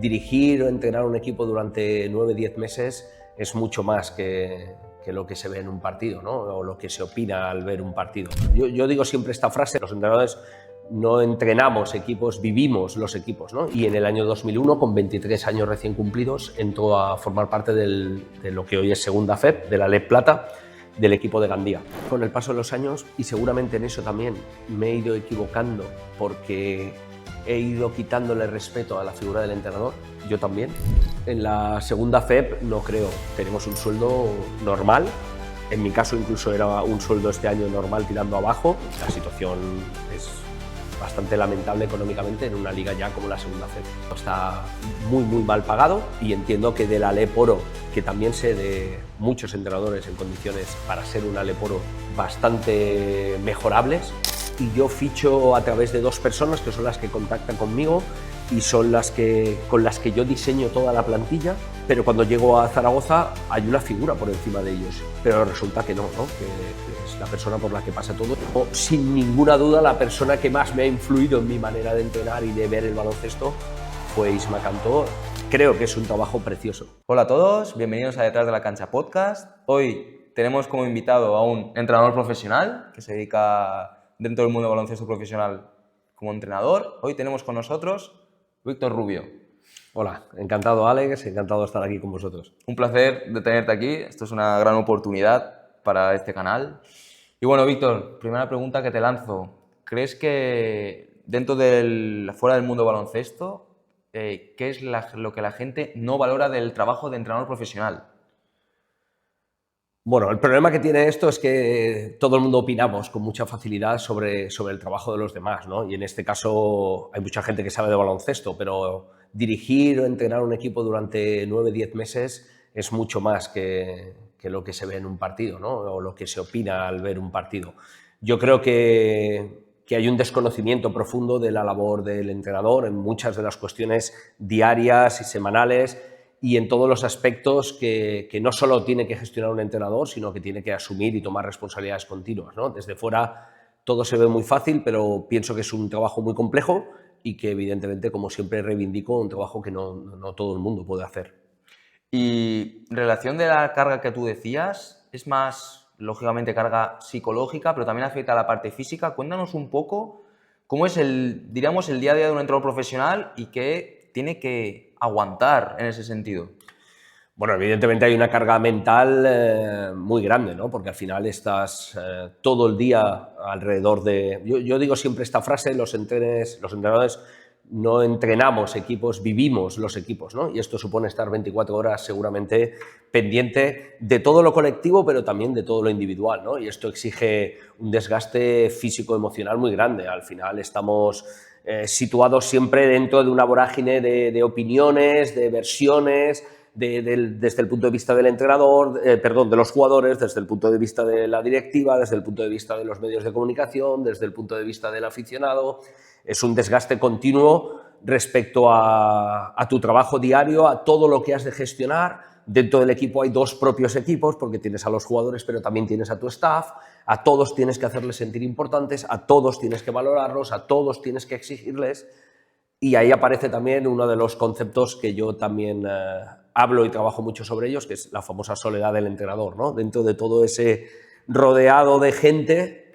dirigir o entrenar un equipo durante 9-10 meses es mucho más que lo que se ve en un partido, ¿no? O lo que se opina al ver un partido. Yo digo siempre esta frase: los entrenadores no entrenamos equipos, vivimos los equipos, ¿no? Y en el año 2001, con 23 años recién cumplidos, entró a formar parte de lo que hoy es Segunda FEP, de la LEP Plata, del equipo de Gandía. Con el paso de los años, y seguramente en eso también me he ido equivocando porque he ido quitándole respeto a la figura del entrenador, yo también. En la Segunda FEP no creo, tenemos un sueldo normal. En mi caso incluso era un sueldo este año normal tirando abajo. La situación es bastante lamentable económicamente en una liga ya como la Segunda FEP. Está muy mal pagado, y entiendo que de la LEP Oro, que también sé de muchos entrenadores en condiciones para ser una LEP Oro bastante mejorables, y yo ficho a través de dos personas que son las que contactan conmigo y son con las que yo diseño toda la plantilla, pero cuando llego a Zaragoza hay una figura por encima de ellos, pero resulta que no, que es la persona por la que pasa todo. Sin ninguna duda, la persona que más me ha influido en mi manera de entrenar y de ver el baloncesto fue Isma Cantor. Creo que es un trabajo precioso. Hola a todos, bienvenidos a Detrás de la Cancha Podcast. Hoy tenemos como invitado a un entrenador profesional que se dedica dentro del mundo del baloncesto profesional como entrenador. Hoy tenemos con nosotros Víctor Rubio. Hola, encantado Alex, encantado de estar aquí con vosotros. Un placer de tenerte aquí, esto es una gran oportunidad para este canal. Y bueno, Víctor, primera pregunta que te lanzo. ¿Crees que fuera del mundo baloncesto, qué es lo que la gente no valora del trabajo de entrenador profesional? Bueno, el problema que tiene esto es que todo el mundo opinamos con mucha facilidad sobre el trabajo de los demás, ¿no? Y en este caso hay mucha gente que sabe de baloncesto, pero dirigir o entrenar un equipo durante 9-10 meses es mucho más que lo que se ve en un partido, ¿no? O lo que se opina al ver un partido. Yo creo que hay un desconocimiento profundo de la labor del entrenador en muchas de las cuestiones diarias y semanales, y en todos los aspectos que no solo tiene que gestionar un entrenador, sino que tiene que asumir y tomar responsabilidades continuas, ¿no? Desde fuera todo se ve muy fácil, pero pienso que es un trabajo muy complejo y que evidentemente, como siempre reivindico, un trabajo que no todo el mundo puede hacer. Y en relación de la carga que tú decías, es más, lógicamente, carga psicológica, pero también afecta a la parte física. Cuéntanos un poco cómo es diríamos, el día a día de un entrenador profesional y qué tiene que aguantar en ese sentido. Bueno, evidentemente hay una carga mental muy grande, ¿no? Porque al final estás todo el día alrededor de... Yo digo siempre esta frase: los entrenadores no entrenamos equipos, vivimos los equipos, ¿no? Y esto supone estar 24 horas seguramente pendiente de todo lo colectivo, pero también de todo lo individual, ¿no? Y esto exige un desgaste físico-emocional muy grande. Al final estamos situados siempre dentro de una vorágine de opiniones, de versiones, desde el punto de vista del entrenador, de los jugadores, desde el punto de vista de la directiva, desde el punto de vista de los medios de comunicación, desde el punto de vista del aficionado. Es un desgaste continuo respecto a tu trabajo diario, a todo lo que has de gestionar. Dentro del equipo hay dos propios equipos, porque tienes a los jugadores, pero también tienes a tu staff. A todos tienes que hacerles sentir importantes, a todos tienes que valorarlos, a todos tienes que exigirles. Y ahí aparece también uno de los conceptos que yo también hablo y trabajo mucho sobre ellos, que es la famosa soledad del entrenador, ¿no? Dentro de todo ese rodeado de gente,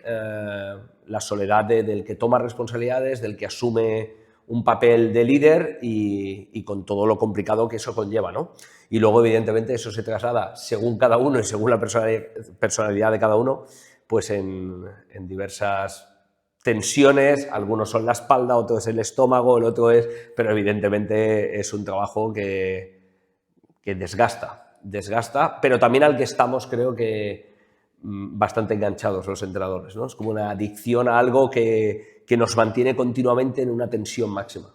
la soledad del que toma responsabilidades, del que asume un papel de líder y con todo lo complicado que eso conlleva, ¿no? Y luego, evidentemente, eso se traslada, según cada uno y según la personalidad de cada uno, pues en diversas tensiones. Algunos son la espalda, otro es el estómago, el otro es... Pero evidentemente es un trabajo que desgasta, pero también al que estamos, creo que, bastante enganchados los entrenadores, ¿no? Es como una adicción a algo que nos mantiene continuamente en una tensión máxima.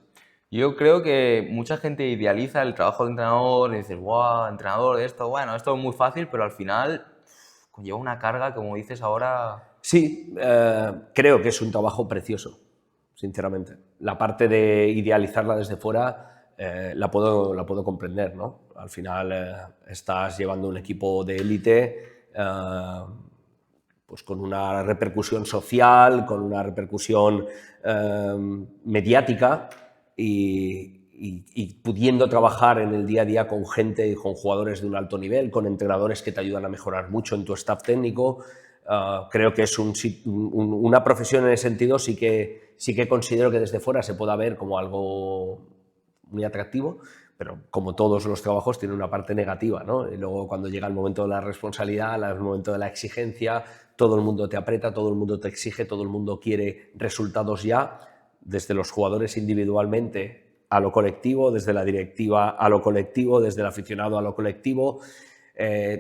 Yo creo que mucha gente idealiza el trabajo de entrenador y dices, wow, entrenador de esto, bueno, esto es muy fácil, pero al final conlleva una carga, como dices ahora. Sí, creo que es un trabajo precioso, sinceramente. La parte de idealizarla desde fuera la puedo comprender, ¿no? Al final estás llevando un equipo de élite pues con una repercusión social, con una repercusión mediática, y y pudiendo trabajar en el día a día con gente y con jugadores de un alto nivel, con entrenadores que te ayudan a mejorar mucho en tu staff técnico. Creo que es una profesión en ese sentido, sí que considero que desde fuera se pueda ver como algo muy atractivo, pero como todos los trabajos tiene una parte negativa, ¿no? Y luego cuando llega el momento de la responsabilidad, el momento de la exigencia, todo el mundo te aprieta, todo el mundo te exige, todo el mundo quiere resultados ya, desde los jugadores individualmente a lo colectivo, desde la directiva a lo colectivo, desde el aficionado a lo colectivo.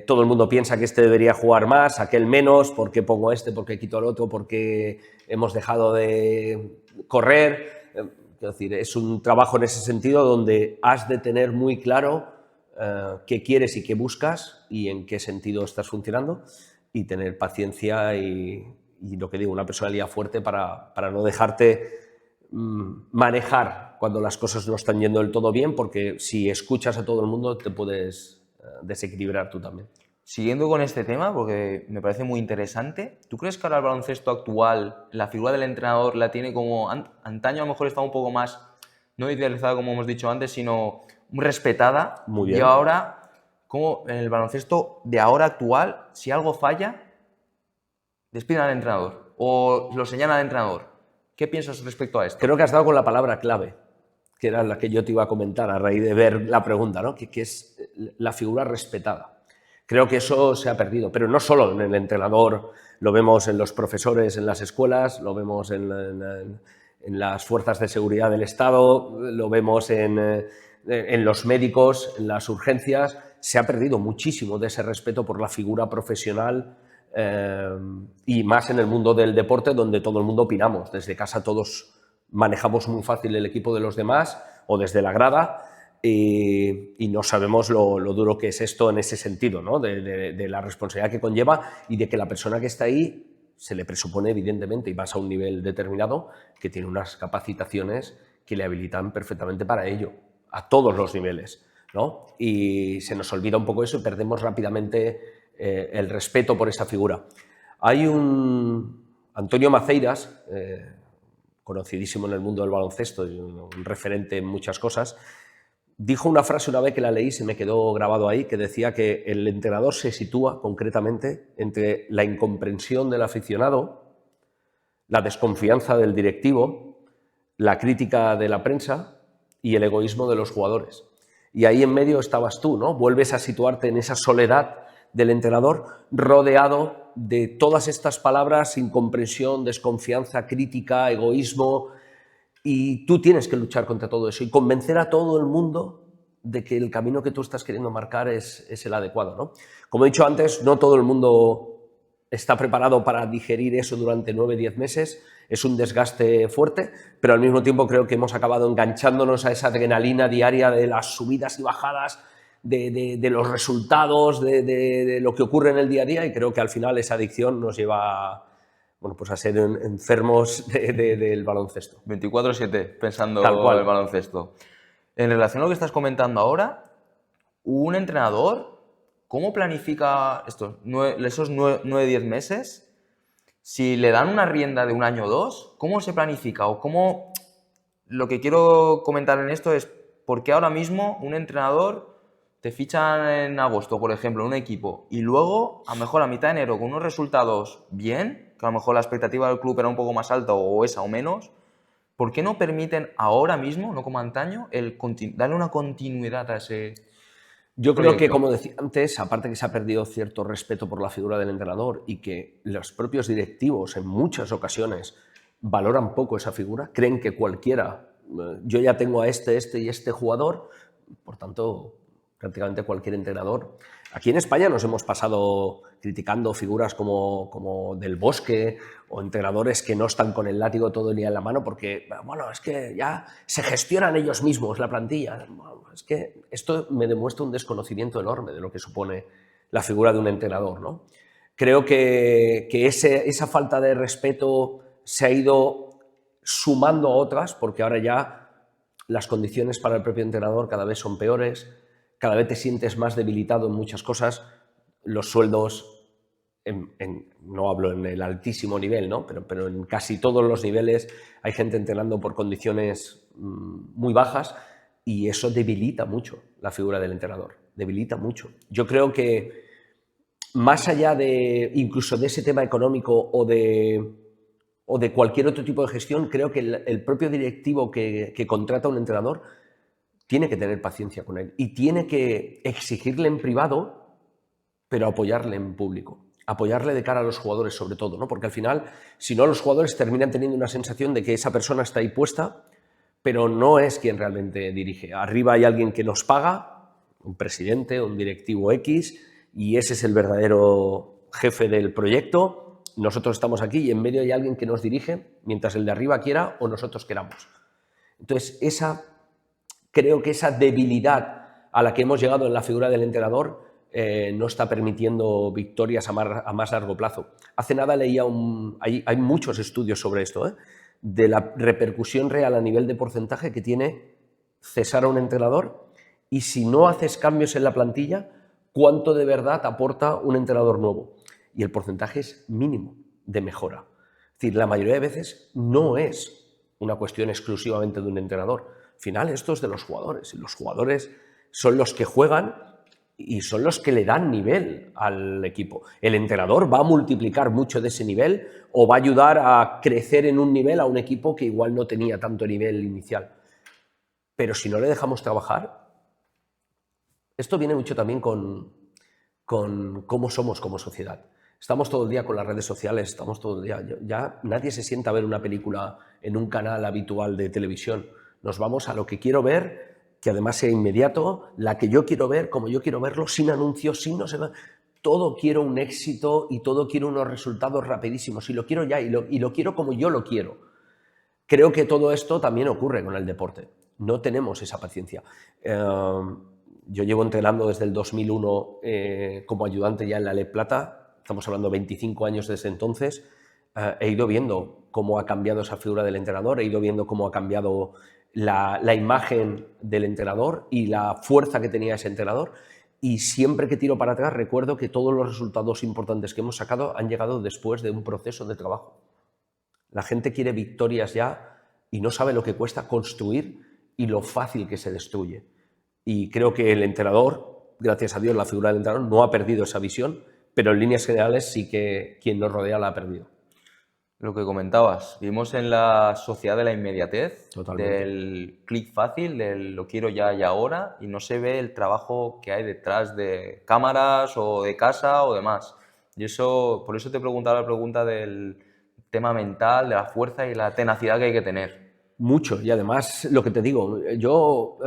Todo el mundo piensa que este debería jugar más, aquel menos, ¿por qué pongo este, por qué quito al otro, por qué hemos dejado de correr? Es decir, es un trabajo en ese sentido donde has de tener muy claro qué quieres y qué buscas y en qué sentido estás funcionando, y tener paciencia y lo que digo, una personalidad fuerte para no dejarte manejar cuando las cosas no están yendo del todo bien, porque si escuchas a todo el mundo te puedes desequilibrar tú también. Siguiendo con este tema, porque me parece muy interesante, ¿tú crees que ahora el baloncesto actual, la figura del entrenador la tiene como antaño a lo mejor estaba un poco más, no idealizada como hemos dicho antes, sino muy respetada? Muy bien. Y ahora, como en el baloncesto de ahora actual, si algo falla, despiden al entrenador o lo señalan al entrenador. ¿Qué piensas respecto a esto? Creo que has dado con la palabra clave, que era la que yo te iba a comentar a raíz de ver la pregunta, ¿no? Que es la figura respetada. Creo que eso se ha perdido, pero no solo en el entrenador, lo vemos en los profesores en las escuelas, lo vemos en las fuerzas de seguridad del Estado, lo vemos en los médicos, en las urgencias. Se ha perdido muchísimo de ese respeto por la figura profesional, y más en el mundo del deporte, donde todo el mundo opinamos. Desde casa todos manejamos muy fácil el equipo de los demás o desde la grada, y no sabemos lo duro que es esto en ese sentido, ¿no? de la responsabilidad que conlleva y de que la persona que está ahí se le presupone evidentemente, y vas a un nivel determinado, que tiene unas capacitaciones que le habilitan perfectamente para ello, a todos los niveles, ¿no? Y se nos olvida un poco eso y perdemos rápidamente el respeto por esa figura. Hay un Antonio Maceiras, conocidísimo en el mundo del baloncesto y un referente en muchas cosas, dijo una frase una vez que la leí, se me quedó grabado ahí, que decía que el entrenador se sitúa concretamente entre la incomprensión del aficionado, la desconfianza del directivo, la crítica de la prensa y el egoísmo de los jugadores. Y ahí en medio estabas tú, ¿no? Vuelves a situarte en esa soledad del entrenador, rodeado de todas estas palabras: incomprensión, desconfianza, crítica, egoísmo, y tú tienes que luchar contra todo eso y convencer a todo el mundo de que el camino que tú estás queriendo marcar es el adecuado, ¿no? Como he dicho antes, no todo el mundo está preparado para digerir eso durante 9 o 10 meses, es un desgaste fuerte, pero al mismo tiempo creo que hemos acabado enganchándonos a esa adrenalina diaria de las subidas y bajadas, de los resultados, de lo que ocurre en el día a día, y creo que al final esa adicción nos lleva, bueno, pues a ser enfermos del baloncesto. 24/7 pensando Tal cual. el baloncesto. En relación a lo que estás comentando ahora, un entrenador, ¿cómo planifica esos 9-10 meses? Si le dan una rienda de un año o dos, ¿cómo se planifica? O cómo... Lo que quiero comentar en esto es por qué ahora mismo un entrenador te fichan en agosto, por ejemplo, en un equipo, y luego, a lo mejor a mitad de enero, con unos resultados bien, que a lo mejor la expectativa del club era un poco más alta o esa o menos, ¿por qué no permiten ahora mismo, no como antaño, darle una continuidad a ese Yo creo que, proyecto? como decía antes, aparte que se ha perdido cierto respeto por la figura del entrenador y que los propios directivos en muchas ocasiones valoran poco esa figura, creen que cualquiera, yo ya tengo a este y este jugador, por tanto, prácticamente cualquier entrenador. Aquí en España nos hemos pasado criticando figuras como Del Bosque o entrenadores que no están con el látigo todo el día en la mano porque, bueno, es que ya se gestionan ellos mismos la plantilla. Bueno, es que esto me demuestra un desconocimiento enorme de lo que supone la figura de un entrenador, ¿no? Creo que esa falta de respeto se ha ido sumando a otras, porque ahora ya las condiciones para el propio entrenador cada vez son peores, cada vez te sientes más debilitado en muchas cosas, los sueldos, no hablo en el altísimo nivel, ¿no? pero en casi todos los niveles hay gente entrenando por condiciones muy bajas, y eso debilita mucho la figura del entrenador, debilita mucho. Yo creo que más allá de incluso de ese tema económico o de cualquier otro tipo de gestión, creo que el propio directivo que contrata a un entrenador tiene que tener paciencia con él y tiene que exigirle en privado, pero apoyarle en público. Apoyarle de cara a los jugadores sobre todo, ¿no? Porque al final, si no, los jugadores terminan teniendo una sensación de que esa persona está ahí puesta, pero no es quien realmente dirige. Arriba hay alguien que nos paga, un presidente, un directivo X, y ese es el verdadero jefe del proyecto. Nosotros estamos aquí y en medio hay alguien que nos dirige mientras el de arriba quiera o nosotros queramos. Entonces, creo que esa debilidad a la que hemos llegado en la figura del entrenador no está permitiendo victorias a más largo plazo. Hace nada leía hay muchos estudios sobre esto, de la repercusión real a nivel de porcentaje que tiene cesar a un entrenador y si no haces cambios en la plantilla, cuánto de verdad aporta un entrenador nuevo. Y el porcentaje es mínimo de mejora. Es decir, la mayoría de veces no es una cuestión exclusivamente de un entrenador. Al final esto es de los jugadores y los jugadores son los que juegan y son los que le dan nivel al equipo. El entrenador va a multiplicar mucho de ese nivel o va a ayudar a crecer en un nivel a un equipo que igual no tenía tanto nivel inicial. Pero si no le dejamos trabajar, esto viene mucho también con cómo somos como sociedad. Estamos todo el día con las redes sociales, estamos todo el día. Ya nadie se sienta a ver una película en un canal habitual de televisión. Nos vamos a lo que quiero ver, que además sea inmediato, la que yo quiero ver, como yo quiero verlo, sin anuncios, sin no sé. Todo quiero un éxito y todo quiero unos resultados rapidísimos. Y lo quiero ya y lo quiero como yo lo quiero. Creo que todo esto también ocurre con el deporte. No tenemos esa paciencia. Yo llevo entrenando desde el 2001 como ayudante ya en la Leb Plata, estamos hablando de 25 años desde entonces, he ido viendo cómo ha cambiado esa figura del entrenador, he ido viendo cómo ha cambiado la imagen del entrenador y la fuerza que tenía ese entrenador, y siempre que tiro para atrás recuerdo que todos los resultados importantes que hemos sacado han llegado después de un proceso de trabajo. La gente quiere victorias ya y no sabe lo que cuesta construir y lo fácil que se destruye. Y creo que el entrenador, gracias a Dios, la figura del entrenador no ha perdido esa visión, pero en líneas generales sí que quien nos rodea la ha perdido. Lo que comentabas, vivimos en la sociedad de la inmediatez, Totalmente. del clic fácil, del lo quiero ya y ahora, y no se ve el trabajo que hay detrás de cámaras o de casa o demás. Y eso, por eso te preguntaba la pregunta del tema mental, de la fuerza y la tenacidad que hay que tener. Mucho, y además, lo que te digo, yo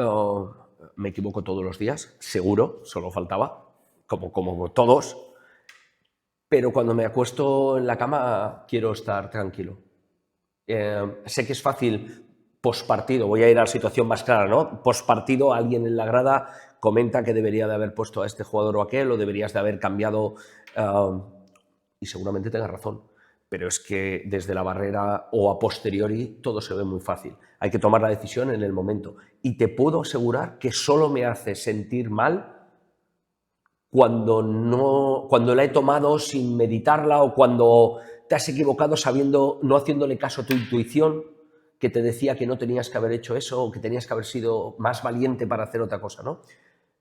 me equivoco todos los días, seguro, solo faltaba, como todos, pero cuando me acuesto en la cama quiero estar tranquilo. Sé que es fácil postpartido, voy a ir a la situación más clara, ¿no? Postpartido, alguien en la grada comenta que debería de haber puesto a este jugador o aquel, o deberías de haber cambiado, y seguramente tengas razón, pero es que desde la barrera o a posteriori todo se ve muy fácil. Hay que tomar la decisión en el momento. Y te puedo asegurar que solo me hace sentir mal cuando la he tomado sin meditarla o cuando te has equivocado sabiendo, no haciéndole caso a tu intuición que te decía que no tenías que haber hecho eso o que tenías que haber sido más valiente para hacer otra cosa, ¿no?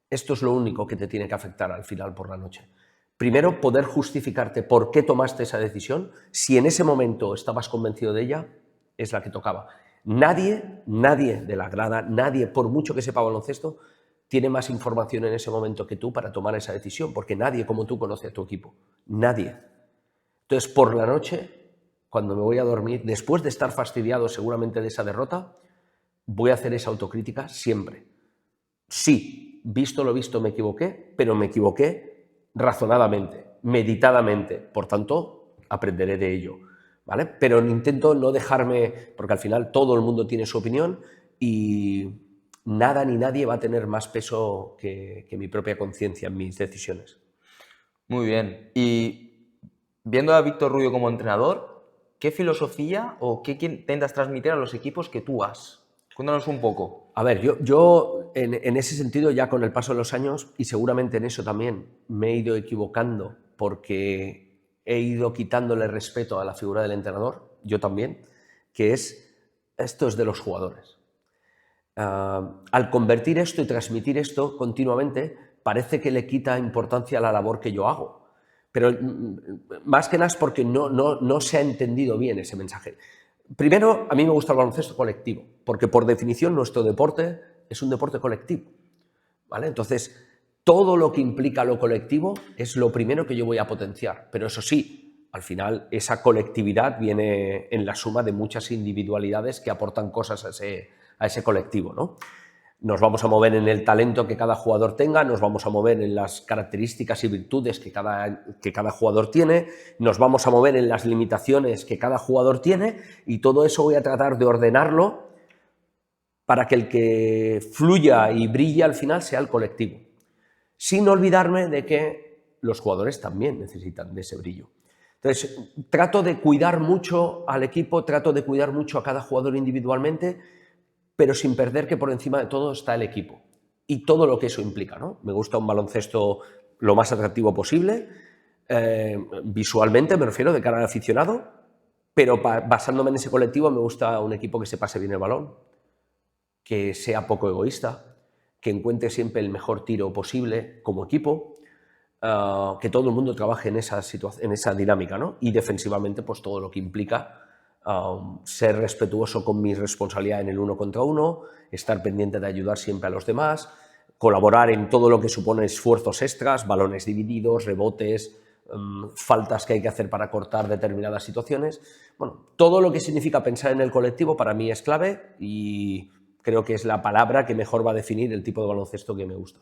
Esto es lo único que te tiene que afectar al final por la noche. Primero, poder justificarte por qué tomaste esa decisión. Si en ese momento estabas convencido de ella, es la que tocaba. Nadie de la grada, nadie, por mucho que sepa baloncesto, tiene más información en ese momento que tú para tomar esa decisión, porque nadie como tú conoce a tu equipo. Nadie. Entonces, por la noche, cuando me voy a dormir, después de estar fastidiado seguramente de esa derrota, voy a hacer esa autocrítica siempre. Sí, visto lo visto me equivoqué, pero me equivoqué razonadamente, meditadamente. Por tanto, aprenderé de ello, ¿vale? Pero intento no dejarme, porque al final todo el mundo tiene su opinión y nada ni nadie va a tener más peso que mi propia conciencia en mis decisiones. Muy bien. Y viendo a Víctor Rubio como entrenador, ¿qué filosofía o qué intentas transmitir a los equipos que tú has? Cuéntanos un poco. A ver, yo en ese sentido, ya con el paso de los años, y seguramente en eso también me he ido equivocando porque he ido quitándole respeto a la figura del entrenador, yo también, que esto es de los jugadores. al convertir esto y transmitir esto continuamente, parece que le quita importancia a la labor que yo hago. Pero más que nada es porque no se ha entendido bien ese mensaje. Primero, a mí me gusta el baloncesto colectivo, porque por definición nuestro deporte es un deporte colectivo, ¿vale? Entonces, todo lo que implica lo colectivo es lo primero que yo voy a potenciar, pero eso sí, al final esa colectividad viene en la suma de muchas individualidades que aportan cosas a ese colectivo, ¿no? Nos vamos a mover en el talento que cada jugador tenga, nos vamos a mover en las características y virtudes que cada jugador tiene, nos vamos a mover en las limitaciones que cada jugador tiene, y todo eso voy a tratar de ordenarlo para que el que fluya y brille al final sea el colectivo, sin olvidarme de que los jugadores también necesitan de ese brillo. Entonces, trato de cuidar mucho al equipo, trato de cuidar mucho a cada jugador individualmente, pero sin perder que por encima de todo está el equipo y todo lo que eso implica, ¿no? Me gusta un baloncesto lo más atractivo posible, visualmente me refiero, de cara al aficionado, pero basándome en ese colectivo me gusta un equipo que se pase bien el balón, que sea poco egoísta, que encuentre siempre el mejor tiro posible como equipo, que todo el mundo trabaje en esa dinámica, ¿no? Y defensivamente pues todo lo que implica ser respetuoso con mi responsabilidad en el 1 contra 1, estar pendiente de ayudar siempre a los demás, colaborar en todo lo que supone esfuerzos extras, balones divididos, rebotes, faltas que hay que hacer para cortar determinadas situaciones. Bueno, todo lo que significa pensar en el colectivo para mí es clave y creo que es la palabra que mejor va a definir el tipo de baloncesto que me gusta.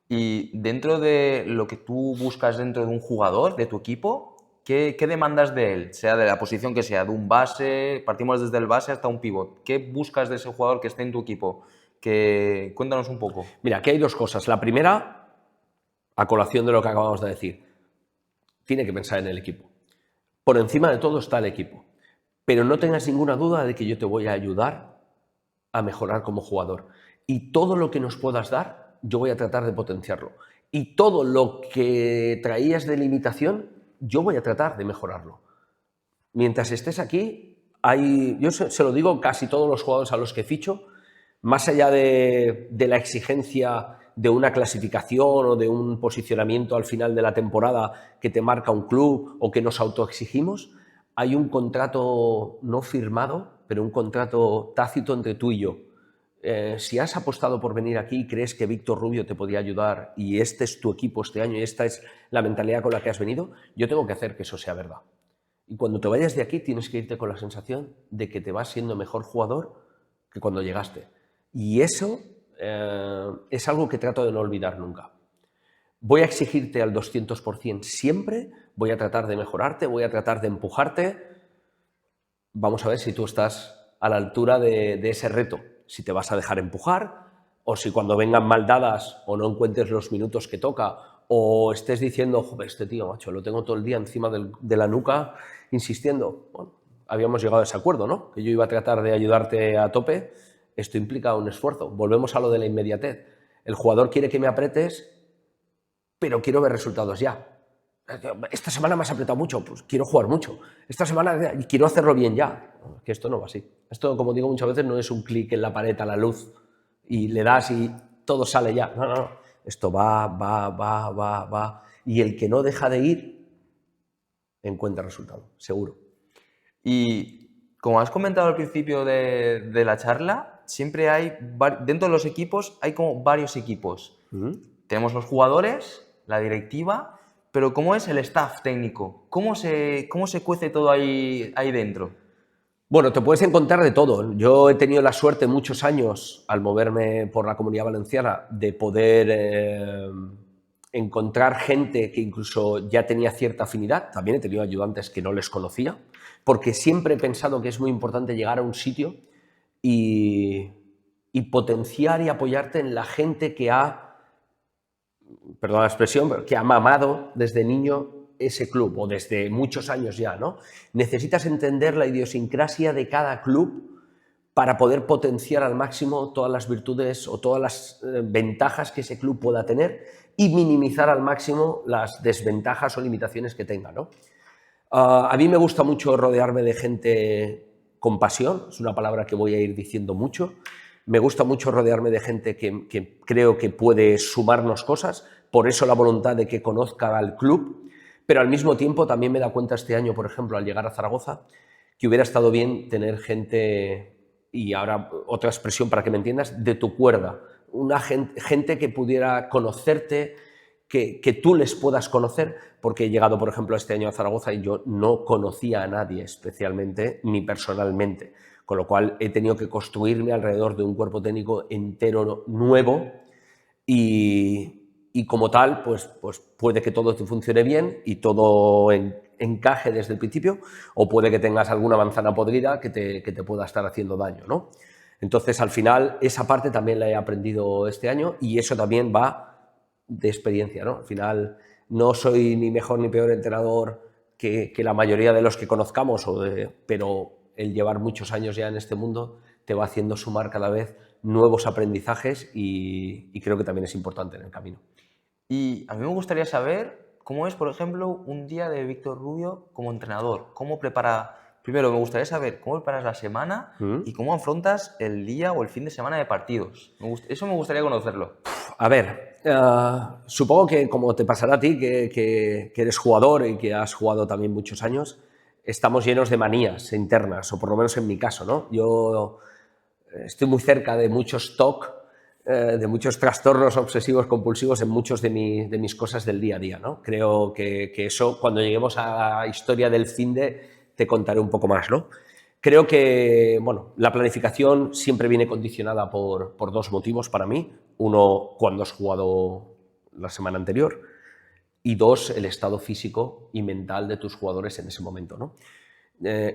Y dentro de lo que tú buscas dentro de un jugador, de tu equipo, ¿qué demandas de él? Sea de la posición que sea, de un base, partimos desde el base hasta un pívot. ¿Qué buscas de ese jugador que esté en tu equipo? Cuéntanos un poco. Mira, aquí hay dos cosas. La primera, a colación de lo que acabamos de decir, tiene que pensar en el equipo. Por encima de todo está el equipo. Pero no tengas ninguna duda de que yo te voy a ayudar a mejorar como jugador. Y todo lo que nos puedas dar, yo voy a tratar de potenciarlo. Y todo lo que traías de limitación, yo voy a tratar de mejorarlo. Mientras estés aquí, yo se lo digo a casi todos los jugadores a los que ficho, más allá de la exigencia de una clasificación o de un posicionamiento al final de la temporada que te marca un club o que nos autoexigimos, hay un contrato no firmado, pero un contrato tácito entre tú y yo. Si has apostado por venir aquí y crees que Víctor Rubio te podía ayudar y este es tu equipo este año y esta es la mentalidad con la que has venido, yo tengo que hacer que eso sea verdad. Y cuando te vayas de aquí tienes que irte con la sensación de que te vas siendo mejor jugador que cuando llegaste. Y eso es algo que trato de no olvidar nunca. Voy a exigirte al 200% siempre, voy a tratar de mejorarte, voy a tratar de empujarte. Vamos a ver si tú estás a la altura de ese reto. Si te vas a dejar empujar, o si cuando vengan mal dadas o no encuentres los minutos que toca, o estés diciendo, joder, este tío, macho, lo tengo todo el día encima de la nuca insistiendo. Bueno, habíamos llegado a ese acuerdo, ¿no? Que yo iba a tratar de ayudarte a tope. Esto implica un esfuerzo. Volvemos a lo de la inmediatez. El jugador quiere que me apretes, pero quiero ver resultados ya. Esta semana me has apretado mucho, pues quiero jugar mucho. Esta semana quiero hacerlo bien ya. Que esto no va así. Esto, como digo muchas veces, no es un clic en la pared a la luz y le das y todo sale ya. No, no, no. Esto va. Y el que no deja de ir, encuentra resultado, seguro. Y como has comentado al principio de la charla, siempre hay, dentro de los equipos, hay como varios equipos. Tenemos los jugadores, la directiva, pero ¿cómo es el staff técnico? ¿Cómo se cuece todo ahí dentro? Bueno, te puedes encontrar de todo. Yo he tenido la suerte muchos años, al moverme por la Comunidad Valenciana, de poder encontrar gente que incluso ya tenía cierta afinidad. También he tenido ayudantes que no les conocía, porque siempre he pensado que es muy importante llegar a un sitio y potenciar y apoyarte en la gente que perdón la expresión, pero que ha mamado desde niño ese club, o desde muchos años ya, ¿no? Necesitas entender la idiosincrasia de cada club para poder potenciar al máximo todas las virtudes o todas las ventajas que ese club pueda tener y minimizar al máximo las desventajas o limitaciones que tenga, ¿no? A mí me gusta mucho rodearme de gente con pasión, es una palabra que voy a ir diciendo mucho. Me gusta mucho rodearme de gente que creo que puede sumarnos cosas, por eso la voluntad de que conozca al club, pero al mismo tiempo también me da cuenta este año, por ejemplo, al llegar a Zaragoza, que hubiera estado bien tener gente, y ahora otra expresión para que me entiendas, de tu cuerda, una gente que pudiera conocerte, que tú les puedas conocer, porque he llegado, por ejemplo, este año a Zaragoza y yo no conocía a nadie especialmente ni personalmente, con lo cual he tenido que construirme alrededor de un cuerpo técnico entero nuevo y como tal, pues puede que todo te funcione bien y todo encaje desde el principio, o puede que tengas alguna manzana podrida que te pueda estar haciendo daño, ¿no? Entonces, al final, esa parte también la he aprendido este año y eso también va de experiencia, ¿no? Al final, no soy ni mejor ni peor entrenador que la mayoría de los que conozcamos, pero el llevar muchos años ya en este mundo te va haciendo sumar cada vez nuevos aprendizajes y creo que también es importante en el camino. Y a mí me gustaría saber cómo es, por ejemplo, un día de Víctor Rubio como entrenador. ¿Cómo prepara? Primero, me gustaría saber cómo preparas la semana y cómo afrontas el día o el fin de semana de partidos. Eso me gustaría conocerlo. A ver, supongo que como te pasará a ti, que eres jugador y que has jugado también muchos años, estamos llenos de manías internas, o por lo menos en mi caso, ¿no? Yo estoy muy cerca de muchos TOC, de muchos trastornos obsesivos compulsivos en muchos de mis cosas del día a día, ¿no? Creo que eso, cuando lleguemos a la historia del finde, te contaré un poco más, ¿no? Creo que, bueno, la planificación siempre viene condicionada por dos motivos para mí. Uno, cuando has jugado la semana anterior, y dos, el estado físico y mental de tus jugadores en ese momento, ¿no?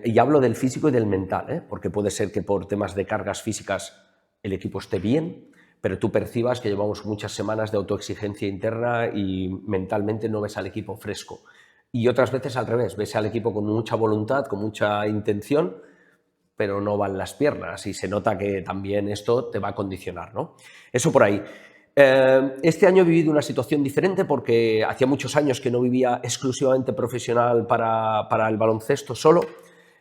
Y hablo del físico y del mental, porque puede ser que por temas de cargas físicas el equipo esté bien, pero tú percibas que llevamos muchas semanas de autoexigencia interna y mentalmente no ves al equipo fresco. Y otras veces al revés, ves al equipo con mucha voluntad, con mucha intención, pero no van las piernas y se nota que también esto te va a condicionar, ¿no? Eso por ahí. Este año he vivido una situación diferente porque hacía muchos años que no vivía exclusivamente profesional para el baloncesto solo.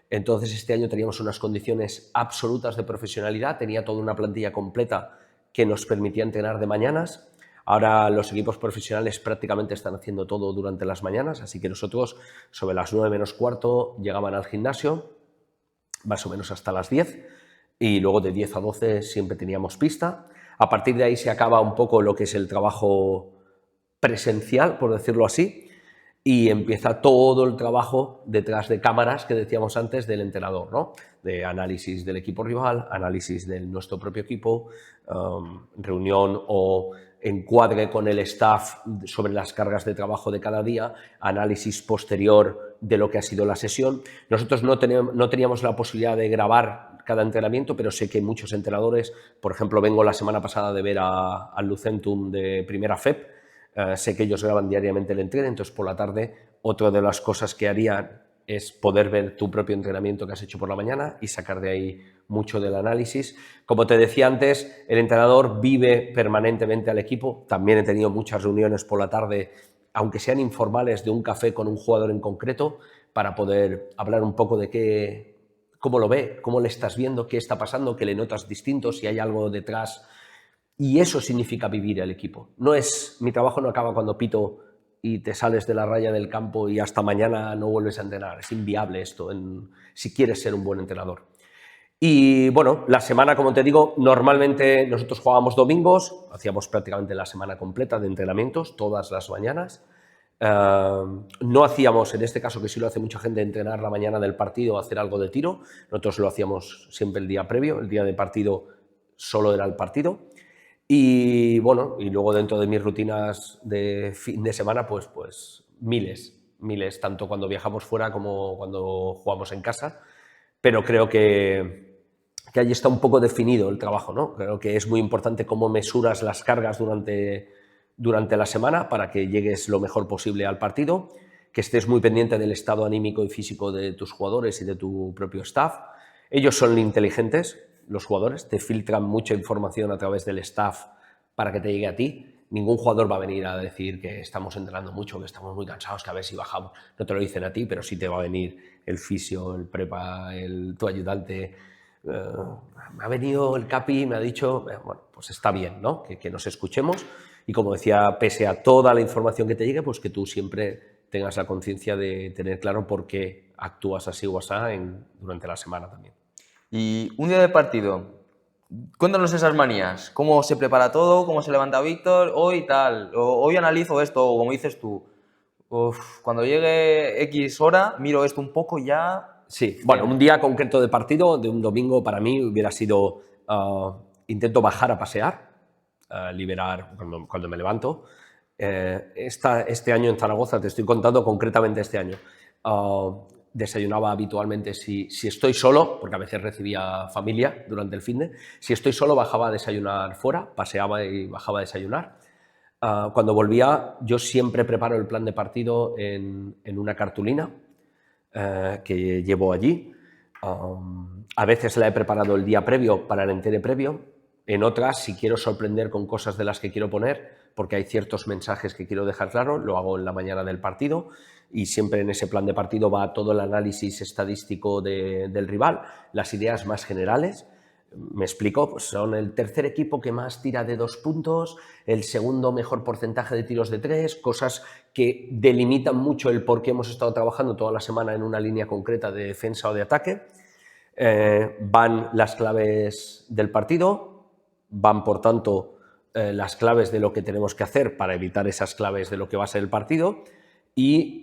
Entonces este año teníamos unas condiciones absolutas de profesionalidad, tenía toda una plantilla completa que nos permitía entrenar de mañanas. Ahora los equipos profesionales prácticamente están haciendo todo durante las mañanas, así que nosotros sobre las 9 menos cuarto llegaban al gimnasio, más o menos hasta las 10, y luego de 10 a 12 siempre teníamos pista. A partir de ahí se acaba un poco lo que es el trabajo presencial, por decirlo así, y empieza todo el trabajo detrás de cámaras que decíamos antes del entrenador, ¿no? De análisis del equipo rival, análisis de nuestro propio equipo, reunión o encuadre con el staff sobre las cargas de trabajo de cada día, análisis posterior de lo que ha sido la sesión. Nosotros no teníamos la posibilidad de grabar cada entrenamiento, pero sé que muchos entrenadores, por ejemplo, vengo la semana pasada de ver al Lucentum de Primera FEP, sé que ellos graban diariamente el entreno, entonces por la tarde otra de las cosas que harían es poder ver tu propio entrenamiento que has hecho por la mañana y sacar de ahí mucho del análisis. Como te decía antes, el entrenador vive permanentemente al equipo. También he tenido muchas reuniones por la tarde, aunque sean informales, de un café con un jugador en concreto, para poder hablar un poco de cómo lo ve, cómo le estás viendo, qué está pasando, qué le notas distinto, si hay algo detrás. Y eso significa vivir el equipo. Mi trabajo no acaba cuando pito y te sales de la raya del campo y hasta mañana no vuelves a entrenar. Es inviable esto si quieres ser un buen entrenador. Y bueno, la semana, como te digo, normalmente nosotros jugábamos domingos, hacíamos prácticamente la semana completa de entrenamientos, todas las mañanas. No hacíamos, en este caso que sí lo hace mucha gente, entrenar la mañana del partido, hacer algo de tiro. Nosotros lo hacíamos siempre el día previo, el día de partido solo era el partido. Y bueno, y luego dentro de mis rutinas de fin de semana, pues miles, tanto cuando viajamos fuera como cuando jugamos en casa. Pero creo que ahí está un poco definido el trabajo, ¿no? Creo que es muy importante cómo mesuras las cargas durante la semana para que llegues lo mejor posible al partido, que estés muy pendiente del estado anímico y físico de tus jugadores y de tu propio staff. Ellos son inteligentes, los jugadores, te filtran mucha información a través del staff para que te llegue a ti. Ningún jugador va a venir a decir que estamos entrenando mucho, que estamos muy cansados, que a ver si bajamos. No te lo dicen a ti, pero sí te va a venir el fisio, el prepa, tu ayudante, me ha venido el Capi y me ha dicho, bueno, pues está bien, ¿no? Que nos escuchemos y como decía, pese a toda la información que te llegue, pues que tú siempre tengas la conciencia de tener claro por qué actúas así o así durante la semana también. Y un día de partido, cuéntanos esas manías, cómo se prepara todo, cómo se levanta Víctor, hoy tal, hoy analizo esto, o como dices tú, cuando llegue X hora, miro esto un poco y ya... Sí, bueno, un día concreto de partido, de un domingo, para mí hubiera sido, intento bajar a pasear, liberar cuando me levanto. Este año en Zaragoza, te estoy contando concretamente este año, desayunaba habitualmente si estoy solo, porque a veces recibía familia durante el finde, si estoy solo bajaba a desayunar fuera, paseaba y bajaba a desayunar. Cuando volvía, yo siempre preparo el plan de partido en una cartulina que llevo allí. A veces la he preparado el día previo para el entreno previo. En otras, si quiero sorprender con cosas de las que quiero poner, porque hay ciertos mensajes que quiero dejar claro, lo hago en la mañana del partido y siempre en ese plan de partido va todo el análisis estadístico del rival, las ideas más generales. Me explico, pues son el tercer equipo que más tira de 2 puntos, el segundo mejor porcentaje de tiros de 3, cosas que delimitan mucho el por qué hemos estado trabajando toda la semana en una línea concreta de defensa o de ataque. Van las claves del partido, van por tanto las claves de lo que tenemos que hacer para evitar esas claves de lo que va a ser el partido y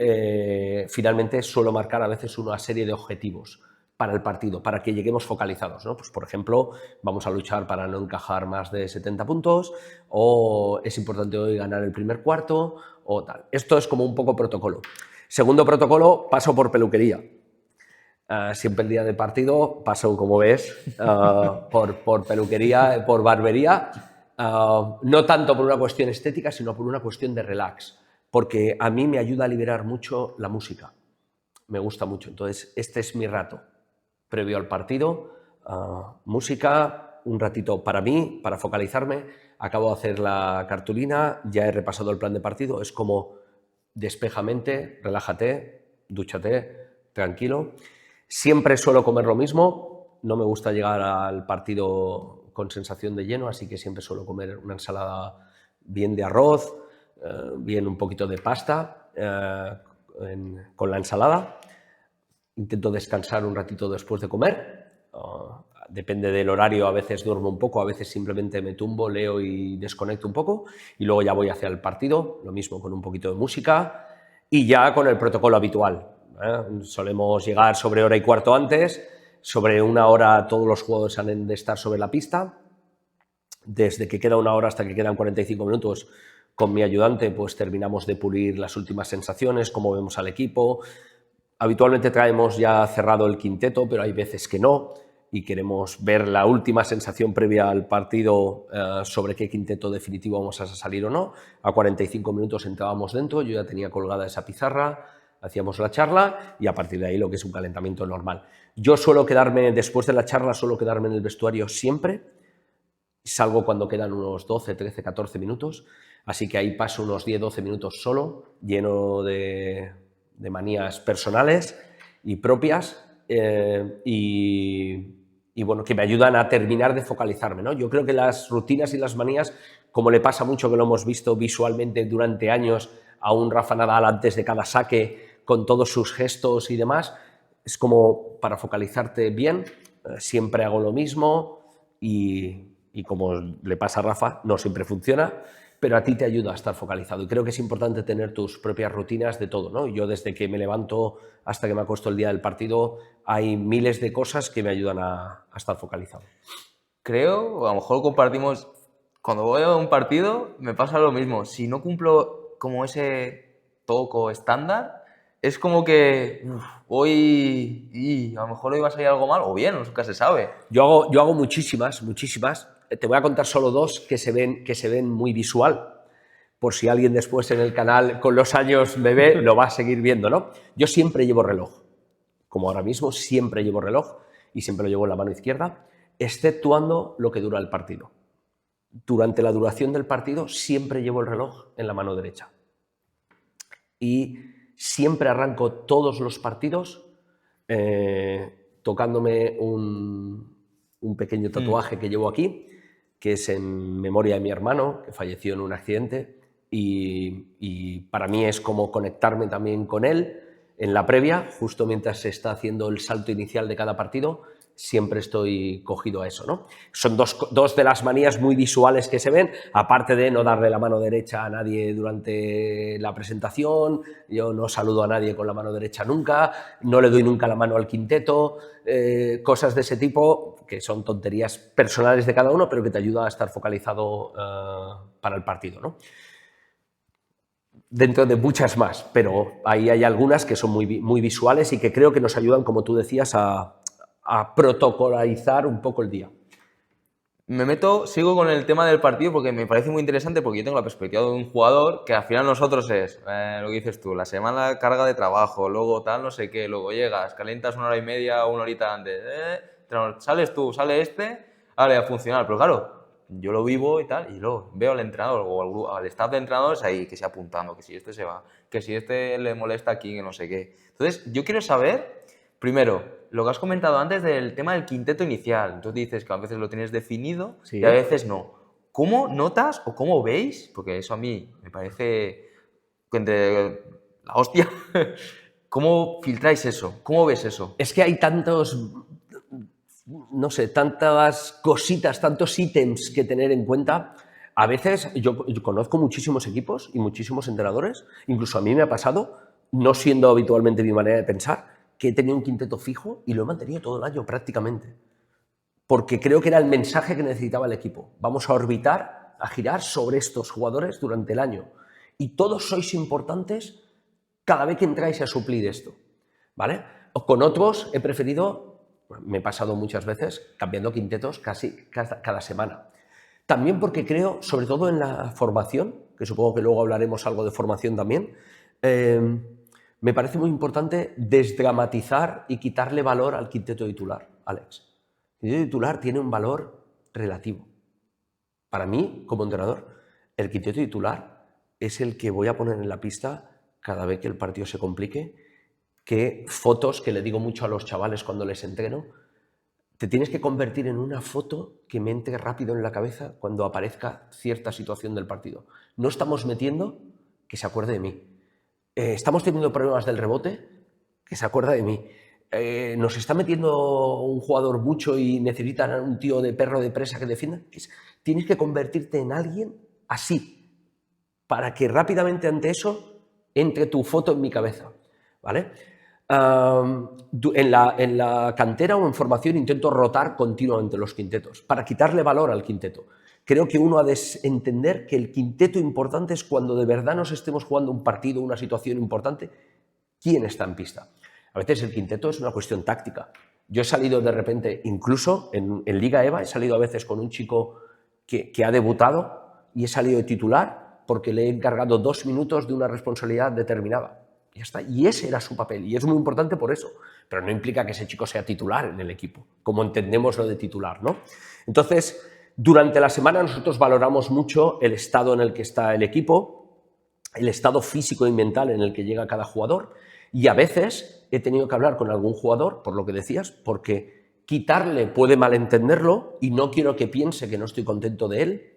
finalmente suelo marcar a veces una serie de objetivos para el partido, para que lleguemos focalizados, ¿no? Pues, por ejemplo, vamos a luchar para no encajar más de 70 puntos o es importante hoy ganar el primer cuarto o tal. Esto es como un poco protocolo. Segundo protocolo, paso por peluquería. Siempre el día de partido paso, como ves, por peluquería, por barbería, no tanto por una cuestión estética, sino por una cuestión de relax, porque a mí me ayuda a liberar mucho la música, me gusta mucho, entonces este es mi rato, previo al partido, música, un ratito para mí, para focalizarme, acabo de hacer la cartulina, ya he repasado el plan de partido, es como despeja mente, relájate, dúchate, tranquilo. Siempre suelo comer lo mismo, no me gusta llegar al partido con sensación de lleno, así que siempre suelo comer una ensalada bien de arroz, bien un poquito de pasta con la ensalada. Intento descansar un ratito después de comer, depende del horario, a veces duermo un poco, a veces simplemente me tumbo, leo y desconecto un poco y luego ya voy hacia el partido, lo mismo con un poquito de música y ya con el protocolo habitual. Solemos llegar sobre hora y cuarto antes, sobre una hora todos los jugadores han de estar sobre la pista, desde que queda una hora hasta que quedan 45 minutos con mi ayudante pues terminamos de pulir las últimas sensaciones, cómo vemos al equipo. Habitualmente traemos ya cerrado el quinteto, pero hay veces que no y queremos ver la última sensación previa al partido sobre qué quinteto definitivo vamos a salir o no. A 45 minutos entrábamos dentro, yo ya tenía colgada esa pizarra, hacíamos la charla y a partir de ahí lo que es un calentamiento normal. Yo suelo quedarme, después de la charla, suelo quedarme en el vestuario siempre, salgo cuando quedan unos 12, 13, 14 minutos, así que ahí paso unos 10, 12 minutos solo, lleno de manías personales y propias y bueno, que me ayudan a terminar de focalizarme, ¿no? Yo creo que las rutinas y las manías, como le pasa mucho que lo hemos visto visualmente durante años a un Rafa Nadal antes de cada saque, con todos sus gestos y demás, es como para focalizarte bien, siempre hago lo mismo y como le pasa a Rafa, no siempre funciona, pero a ti te ayuda a estar focalizado y creo que es importante tener tus propias rutinas de todo, ¿no? Yo desde que me levanto hasta que me acuesto el día del partido hay miles de cosas que me ayudan a estar focalizado. Creo, o a lo mejor compartimos, cuando voy a un partido me pasa lo mismo, si no cumplo como ese toco estándar, es como que hoy y a lo mejor hoy va a salir algo mal, o bien, nunca se sabe. Yo hago muchísimas. Te voy a contar solo dos que se ven muy visual. Por si alguien después en el canal con los años me ve, lo va a seguir viendo, ¿no? Yo siempre llevo reloj. Como ahora mismo, siempre llevo reloj y siempre lo llevo en la mano izquierda, exceptuando lo que dura el partido. Durante la duración del partido siempre llevo el reloj en la mano derecha. Y siempre arranco todos los partidos tocándome un un pequeño tatuaje que llevo aquí, que es en memoria de mi hermano, que falleció en un accidente, y para mí es como conectarme también con él en la previa, justo mientras se está haciendo el salto inicial de cada partido, siempre estoy cogido a eso, ¿no? Son dos de las manías muy visuales que se ven, aparte de no darle la mano derecha a nadie durante la presentación, yo no saludo a nadie con la mano derecha nunca, no le doy nunca la mano al quinteto, cosas de ese tipo que son tonterías personales de cada uno, pero que te ayuda a estar focalizado para el partido, ¿no? Dentro de muchas más, pero ahí hay algunas que son muy visuales y que creo que nos ayudan, como tú decías, a protocolarizar un poco el día. Sigo con el tema del partido porque me parece muy interesante, porque yo tengo la perspectiva de un jugador que al final nosotros es, lo que dices tú, la semana carga de trabajo, luego tal, no sé qué, luego llegas, calientas 1 hora y media o 1 horita antes, sales tú, sale este, vale, a funcionar, pero claro, yo lo vivo y tal, y luego veo al entrenador o al staff de entrenadores ahí que se apuntando, que si este se va, que si este le molesta aquí, que no sé qué. Entonces, yo quiero saber, primero, lo que has comentado antes del tema del quinteto inicial. Entonces dices que a veces lo tienes definido Sí. y a veces no. ¿Cómo notas o cómo veis? Porque eso a mí me parece entre la hostia. ¿Cómo filtráis eso? ¿Cómo ves eso? Es que hay tantos, no sé, tantas cositas, tantos ítems que tener en cuenta. A veces yo conozco muchísimos equipos y muchísimos entrenadores, incluso a mí me ha pasado, no siendo habitualmente mi manera de pensar, que he tenido un quinteto fijo y lo he mantenido todo el año prácticamente. Porque creo que era el mensaje que necesitaba el equipo. Vamos a orbitar, a girar sobre estos jugadores durante el año. Y todos sois importantes cada vez que entráis a suplir esto, ¿vale? O con otros he preferido, me he pasado muchas veces, cambiando quintetos casi cada semana. También porque creo, sobre todo en la formación, que supongo que luego hablaremos algo de formación también, me parece muy importante desdramatizar y quitarle valor al quinteto titular, Alex. El quinteto titular tiene un valor relativo. Para mí, como entrenador, el quinteto titular es el que voy a poner en la pista cada vez que el partido se complique, que fotos, que le digo mucho a los chavales cuando les entreno, te tienes que convertir en una foto que me entre rápido en la cabeza cuando aparezca cierta situación del partido. No estamos metiendo que se acuerde de mí. Estamos teniendo problemas del rebote, que se acuerda de mí. Nos está metiendo un jugador mucho y necesitan un tío de perro de presa que defienda. Tienes que convertirte en alguien así, para que rápidamente ante eso entre tu foto en mi cabeza, ¿vale? En la cantera o en formación intento rotar continuamente los quintetos para quitarle valor al quinteto. Creo que uno ha de entender que el quinteto importante es cuando de verdad nos estemos jugando un partido, una situación importante, quién está en pista. A veces el quinteto es una cuestión táctica. Yo he salido de repente, incluso en Liga EVA, he salido a veces con un chico que ha debutado y he salido de titular porque le he encargado 2 minutos de una responsabilidad determinada. Y ya está. Y ese era su papel. Y es muy importante por eso. Pero no implica que ese chico sea titular en el equipo, como entendemos lo de titular, ¿no? Entonces, durante la semana nosotros valoramos mucho el estado en el que está el equipo, el estado físico y mental en el que llega cada jugador. Y a veces he tenido que hablar con algún jugador, por lo que decías, porque quitarle puede malentenderlo y no quiero que piense que no estoy contento de él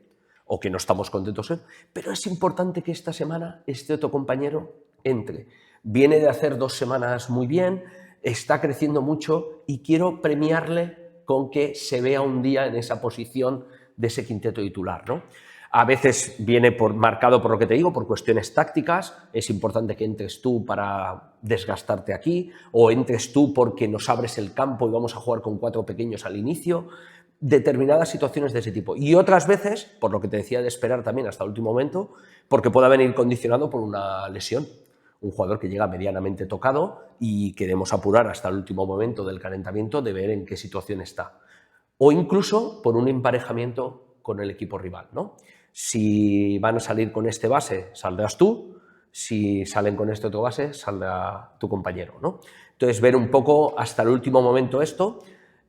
o que no estamos contentos de él, pero es importante que esta semana este otro compañero entre. Viene de hacer 2 semanas muy bien, está creciendo mucho y quiero premiarle con que se vea un día en esa posición de ese quinteto titular, ¿no? A veces viene marcado por lo que te digo, por cuestiones tácticas, es importante que entres tú para desgastarte aquí, o entres tú porque nos abres el campo y vamos a jugar con 4 pequeños al inicio, determinadas situaciones de ese tipo. Y otras veces, por lo que te decía de esperar también hasta el último momento, porque pueda venir condicionado por una lesión. Un jugador que llega medianamente tocado y queremos apurar hasta el último momento del calentamiento de ver en qué situación está. O incluso por un emparejamiento con el equipo rival, ¿no? Si van a salir con este base, saldrás tú. Si salen con este otro base, saldrá tu compañero, ¿no? Entonces, ver un poco hasta el último momento esto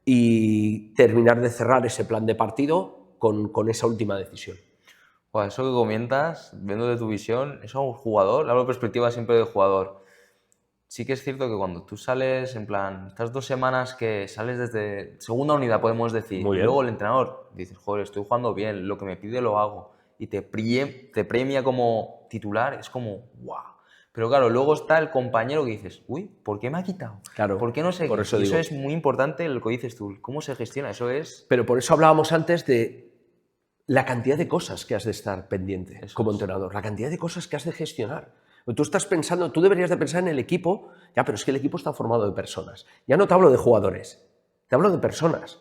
y terminar de cerrar ese plan de partido con esa última decisión. Bueno, eso que comentas, viendo de tu visión, eso a un jugador, hablo de perspectiva siempre del jugador. sí que es cierto que cuando tú sales, en plan, estas 2 semanas que sales desde segunda unidad, podemos decir, Muy y bien. luego el entrenador dices, joder, estoy jugando bien, lo que me pide lo hago, y te premia como titular, es como, wow. Pero claro, luego está el compañero que dices, uy, ¿por qué me ha quitado? Claro, ¿Por qué no sé por qué? eso Y eso digo. es muy importante lo que dices tú, cómo se gestiona, eso es... Pero por eso hablábamos antes de la cantidad de cosas que has de estar pendiente Eso como es. entrenador, la cantidad de cosas que has de gestionar. Tú estás pensando, tú deberías de pensar en el equipo, ya, pero es que el equipo está formado de personas. Ya no te hablo de jugadores, te hablo de personas.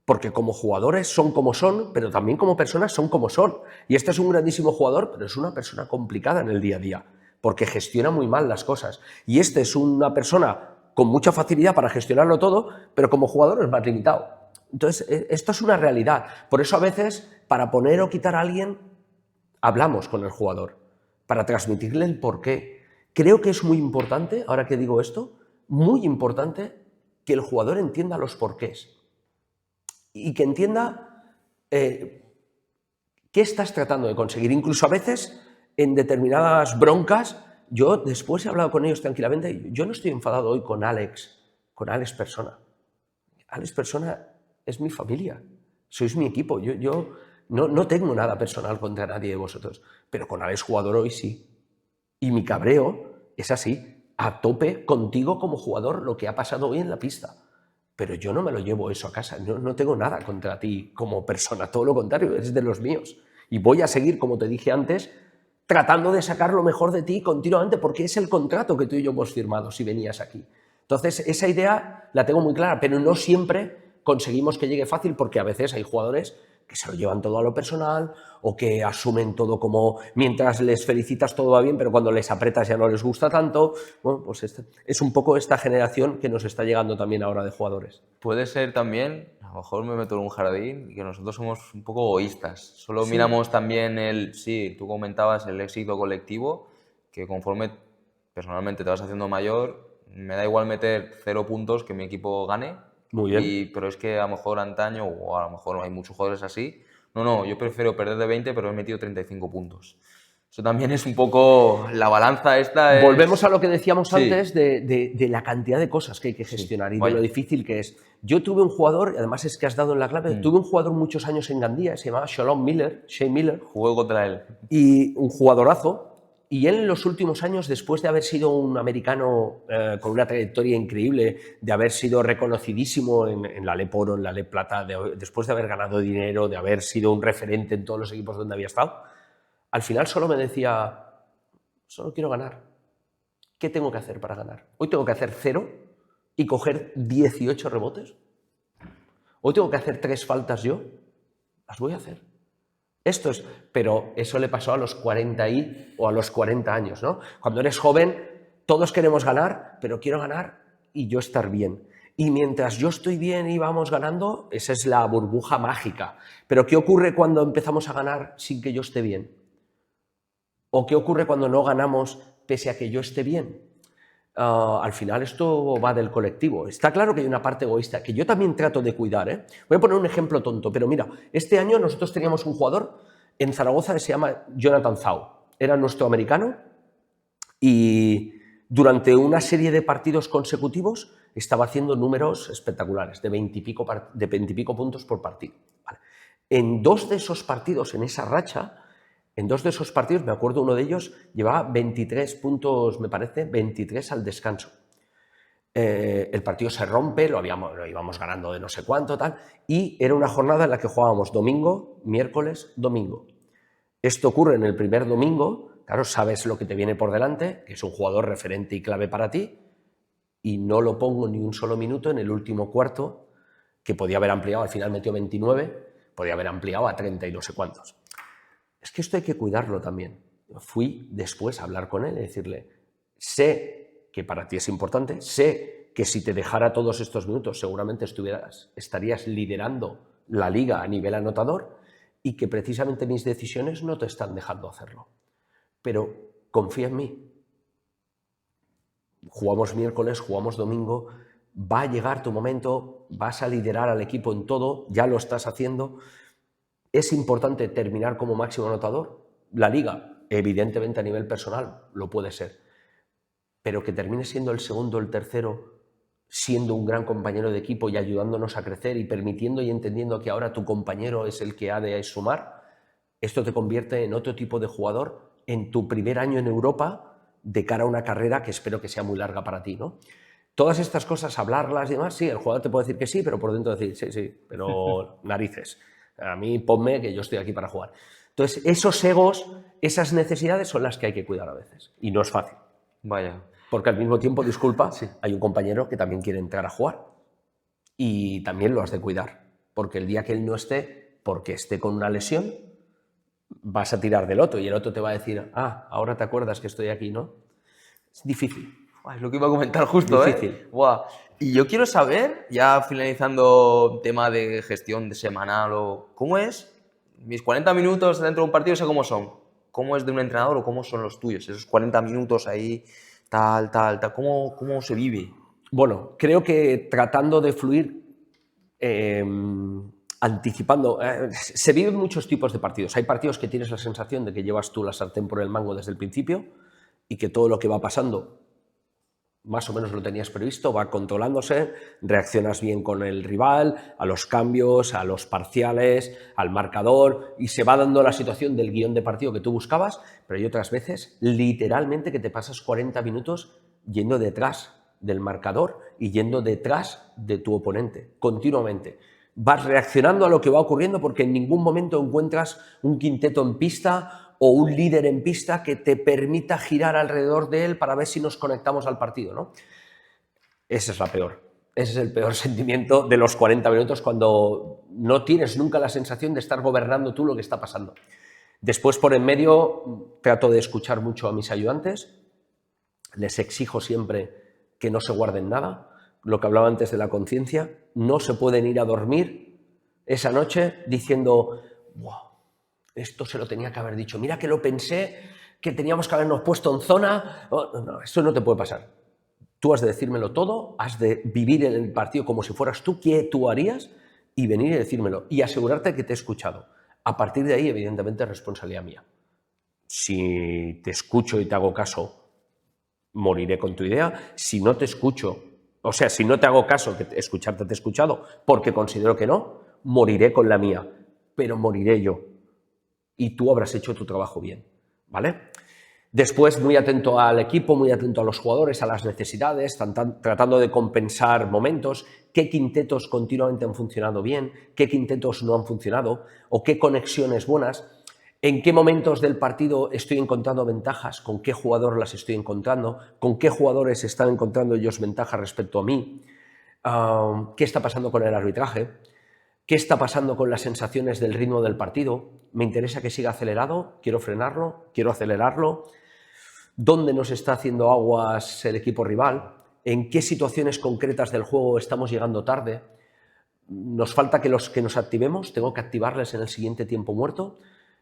Porque como jugadores son como son, pero también como personas son como son. Y este es un grandísimo jugador, pero es una persona complicada en el día a día, porque gestiona muy mal las cosas. Y este es una persona con mucha facilidad para gestionarlo todo, pero como jugador es más limitado. Entonces, esto es una realidad. Por eso a veces, para poner o quitar a alguien, hablamos con el jugador, para transmitirle el porqué. Creo que es muy importante, ahora que digo esto, muy importante que el jugador entienda los porqués y que entienda qué estás tratando de conseguir. Incluso a veces, en determinadas broncas, yo después he hablado con ellos tranquilamente, yo no estoy enfadado hoy con Alex Persona. Alex Persona es mi familia, sois mi equipo, yo no tengo nada personal contra nadie de vosotros, pero con Alex jugador hoy sí. Y mi cabreo es así, a tope contigo como jugador lo que ha pasado hoy en la pista. Pero yo no me lo llevo eso a casa, no tengo nada contra ti como persona, todo lo contrario, eres de los míos. Y voy a seguir, como te dije antes, tratando de sacar lo mejor de ti continuamente, porque es el contrato que tú y yo hemos firmado si venías aquí. Entonces, esa idea la tengo muy clara, pero no siempre conseguimos que llegue fácil, porque a veces hay jugadores que se lo llevan todo a lo personal o que asumen todo como mientras les felicitas todo va bien, pero cuando les apretas ya no les gusta tanto. Bueno, pues es un poco esta generación que nos está llegando también ahora de jugadores. Puede ser también, a lo mejor me meto en un jardín, que nosotros somos un poco egoístas. Solo Sí. miramos también sí, tú comentabas el éxito colectivo, que conforme personalmente te vas haciendo mayor, me da igual meter 0 puntos que mi equipo gane. Muy bien. Pero es que a lo mejor antaño, o a lo mejor hay muchos jugadores así, no, yo prefiero perder de 20, pero he metido 35 puntos. Eso también es un poco la balanza esta. Volvemos a lo que decíamos Sí. antes de la cantidad de cosas que hay que gestionar y de vaya. lo difícil que es. Yo tuve un jugador, y además es que has dado en la clave, tuve un jugador muchos años en Gandía, se llamaba Shane Miller, Jugué contra él. y un jugadorazo. Y él en los últimos años, después de haber sido un americano con una trayectoria increíble, de haber sido reconocidísimo en la LEP Oro, en la LEP Plata, después de haber ganado dinero, de haber sido un referente en todos los equipos donde había estado, al final solo me decía, solo quiero ganar. ¿Qué tengo que hacer para ganar? ¿Hoy tengo que hacer 0 y coger 18 rebotes? ¿Hoy tengo que hacer 3 faltas yo? Las voy a hacer. Esto es, pero eso le pasó a los 40 o a los 40 años, ¿no? Cuando eres joven, todos queremos ganar, pero quiero ganar y yo estar bien. Y mientras yo estoy bien y vamos ganando, esa es la burbuja mágica. Pero ¿qué ocurre cuando empezamos a ganar sin que yo esté bien? ¿O qué ocurre cuando no ganamos pese a que yo esté bien? Al final esto va del colectivo. Está claro que hay una parte egoísta que yo también trato de cuidar, ¿eh? Voy a poner un ejemplo tonto, pero mira, este año nosotros teníamos un jugador en Zaragoza que se llama Jonathan Zhao. Era nuestro americano y durante una serie de partidos consecutivos estaba haciendo números espectaculares, de 20 y pico puntos por partido. Vale. En 2 de esos partidos, en esa racha, en 2 de esos partidos, me acuerdo uno de ellos, llevaba 23 puntos, me parece, 23 al descanso. El partido se rompe, lo íbamos ganando de no sé cuánto, tal, y era una jornada en la que jugábamos domingo, miércoles, domingo. Esto ocurre en el primer domingo, claro, sabes lo que te viene por delante, que es un jugador referente y clave para ti, y no lo pongo ni un solo minuto en el último cuarto, que podía haber ampliado, al final metió 29, podía haber ampliado a 30 y no sé cuántos. Es que esto hay que cuidarlo también. Fui después a hablar con él y decirle, sé que para ti es importante, sé que si te dejara todos estos minutos seguramente estarías liderando la liga a nivel anotador y que precisamente mis decisiones no te están dejando hacerlo. Pero confía en mí. Jugamos miércoles, jugamos domingo, va a llegar tu momento, vas a liderar al equipo en todo, ya lo estás haciendo. ¿Es importante terminar como máximo anotador? La liga, evidentemente a nivel personal, lo puede ser. pero que termine siendo el segundo o el tercero, siendo un gran compañero de equipo y ayudándonos a crecer y permitiendo y entendiendo que ahora tu compañero es el que ha de sumar, esto te convierte en otro tipo de jugador en tu primer año en Europa de cara a una carrera que espero que sea muy larga para ti, ¿no? Todas estas cosas, hablarlas y demás, sí, el jugador te puede decir que sí, pero por dentro decir, sí, sí, pero narices. A mí ponme que yo estoy aquí para jugar. Entonces, esos egos, esas necesidades son las que hay que cuidar a veces. Y no es fácil. Vaya. Porque al mismo tiempo, disculpa, Sí. hay un compañero que también quiere entrar a jugar. Y también lo has de cuidar. Porque el día que él no esté, porque esté con una lesión, vas a tirar del otro y el otro te va a decir, ah, ahora te acuerdas que estoy aquí, ¿no? Es difícil. Es lo que iba a comentar justo, Difícil. Buah. Y yo quiero saber, ya finalizando tema de gestión de semanal, ¿cómo es mis 40 minutos dentro de un partido? Sé cómo son. ¿Cómo es de un entrenador o cómo son los tuyos? Esos 40 minutos ahí, tal. ¿Cómo se vive? Bueno, creo que tratando de fluir, anticipando, se viven muchos tipos de partidos. Hay partidos que tienes la sensación de que llevas tú la sartén por el mango desde el principio y que todo lo que va pasando más o menos lo tenías previsto, va controlándose, reaccionas bien con el rival, a los cambios, a los parciales, al marcador, y se va dando la situación del guión de partido que tú buscabas, pero hay otras veces, literalmente, que te pasas 40 minutos yendo detrás del marcador y yendo detrás de tu oponente, continuamente. Vas reaccionando a lo que va ocurriendo porque en ningún momento encuentras un quinteto en pista o un líder en pista que te permita girar alrededor de él para ver si nos conectamos al partido, ¿no? Esa es la peor. Ese es el peor sentimiento de los 40 minutos cuando no tienes nunca la sensación de estar gobernando tú lo que está pasando. Después, por en medio, trato de escuchar mucho a mis ayudantes. Les exijo siempre que no se guarden nada. Lo que hablaba antes de la conciencia, no se pueden ir a dormir esa noche diciendo, wow, esto se lo tenía que haber dicho, mira que lo pensé, que teníamos que habernos puesto en zona. No, eso no te puede pasar. Tú has de decírmelo todo, has de vivir en el partido como si fueras tú, qué tú harías, y venir y decírmelo, y asegurarte que te he escuchado. A partir de ahí, evidentemente, es responsabilidad mía. Si te escucho y te hago caso, moriré con tu idea. Si no te escucho, o sea, si no te hago caso, que escucharte te he escuchado, porque considero que no, moriré con la mía, pero moriré yo. Y tú habrás hecho tu trabajo bien, ¿vale? Después, muy atento al equipo, muy atento a los jugadores, a las necesidades, tratando de compensar momentos, qué quintetos continuamente han funcionado bien, qué quintetos no han funcionado, o qué conexiones buenas, en qué momentos del partido estoy encontrando ventajas, con qué jugador las estoy encontrando, con qué jugadores están encontrando ellos ventajas respecto a mí, qué está pasando con el arbitraje, qué está pasando con las sensaciones del ritmo del partido, me interesa que siga acelerado, quiero frenarlo, quiero acelerarlo, dónde nos está haciendo aguas el equipo rival, en qué situaciones concretas del juego estamos llegando tarde, nos falta que nos activemos, tengo que activarles en el siguiente tiempo muerto,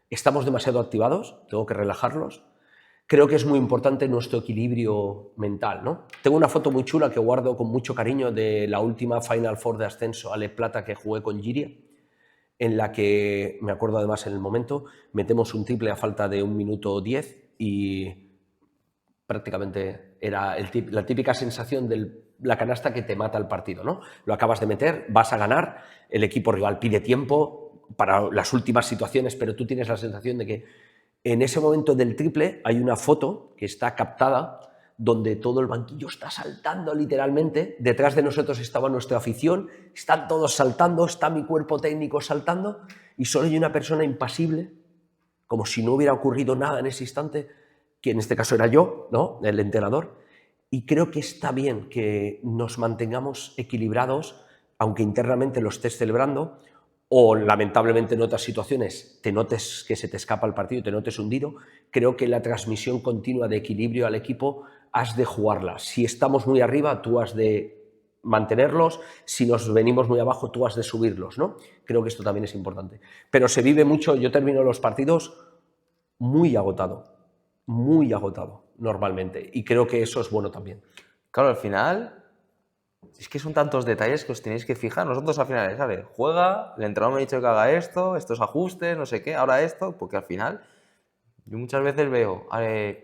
estamos demasiado activados, tengo que relajarlos. Creo que es muy importante nuestro equilibrio mental, ¿no? Tengo una foto muy chula que guardo con mucho cariño de la última Final Four de ascenso a Le Plata que jugué con Giria, en la que, me acuerdo además en el momento, metemos un triple a falta de 1 minuto 10 y prácticamente era la típica sensación de la canasta que te mata el partido, ¿no? Lo acabas de meter, vas a ganar, el equipo rival pide tiempo para las últimas situaciones, pero tú tienes la sensación de que en ese momento del triple hay una foto que está captada donde todo el banquillo está saltando literalmente, detrás de nosotros estaba nuestra afición, están todos saltando, está mi cuerpo técnico saltando y solo hay una persona impasible, como si no hubiera ocurrido nada en ese instante, que en este caso era yo, ¿no?, el entrenador, y creo que está bien que nos mantengamos equilibrados, aunque internamente lo estés celebrando, o lamentablemente en otras situaciones te notes que se te escapa el partido, te notes hundido. Creo que la transmisión continua de equilibrio al equipo has de jugarla. Si estamos muy arriba, tú has de mantenerlos, si nos venimos muy abajo, tú has de subirlos, ¿no? Creo que esto también es importante. Pero se vive mucho, yo termino los partidos muy agotado normalmente, y creo que eso es bueno también. Claro, al final, es que son tantos detalles que os tenéis que fijar. Nosotros al final, ¿sabes? Juega, el entrenador me ha dicho que haga esto, estos ajustes, no sé qué, ahora esto, porque al final Yo muchas veces veo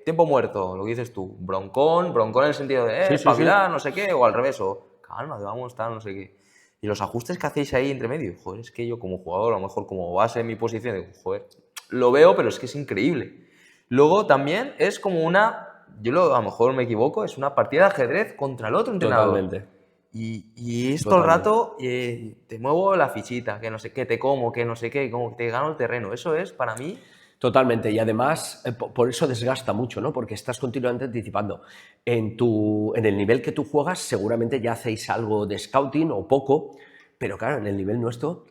tiempo muerto, lo que dices tú, broncón en el sentido de Sí, sí, sí. espabilar, no sé qué, o al revés, o calma, que vamos a estar, no sé qué. Y los ajustes que hacéis ahí entre medio, joder, es que yo como jugador, a lo mejor como base en mi posición, digo, joder, lo veo, pero es que es increíble. Luego también es como a lo mejor me equivoco, es una partida de ajedrez contra el otro entrenador. Totalmente. Y es todo el Totalmente. rato, te muevo la fichita, que no sé qué, te como, que no sé qué, como que te gano el terreno. Eso es, para mí, Totalmente, y además por eso desgasta mucho, ¿no? Porque estás continuamente anticipando. En el nivel que tú juegas seguramente ya hacéis algo de scouting o poco, pero claro, en el nivel nuestro,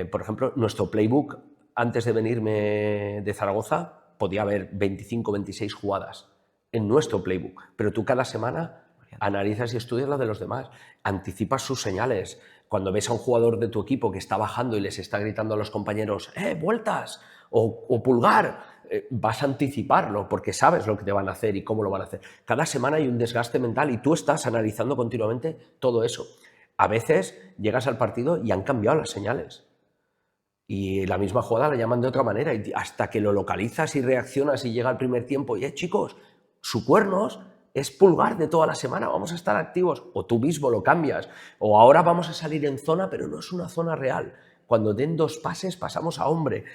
por ejemplo, nuestro playbook, antes de venirme de Zaragoza, podía haber 25, 26 jugadas en nuestro playbook, pero tú cada semana analizas y estudias la de los demás, anticipas sus señales. Cuando ves a un jugador de tu equipo que está bajando y les está gritando a los compañeros, vueltas! O pulgar, vas a anticiparlo porque sabes lo que te van a hacer y cómo lo van a hacer. Cada semana hay un desgaste mental y tú estás analizando continuamente todo eso. A veces llegas al partido y han cambiado las señales. Y la misma jugada la llaman de otra manera y hasta que lo localizas y reaccionas y llega el primer tiempo y chicos, su cuernos es pulgar de toda la semana, vamos a estar activos, o tú mismo lo cambias, o ahora vamos a salir en zona, pero no es una zona real. Cuando den 2 pases pasamos a hombre.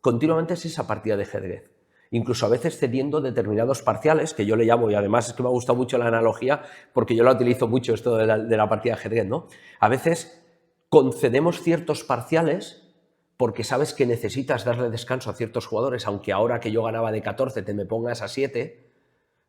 Continuamente es esa partida de ajedrez. Incluso a veces cediendo determinados parciales, que yo le llamo, y además es que me ha gustado mucho la analogía, porque yo la utilizo mucho esto de la partida de ajedrez, ¿no? A veces concedemos ciertos parciales porque sabes que necesitas darle descanso a ciertos jugadores, aunque ahora que yo ganaba de 14 te me pongas a 7,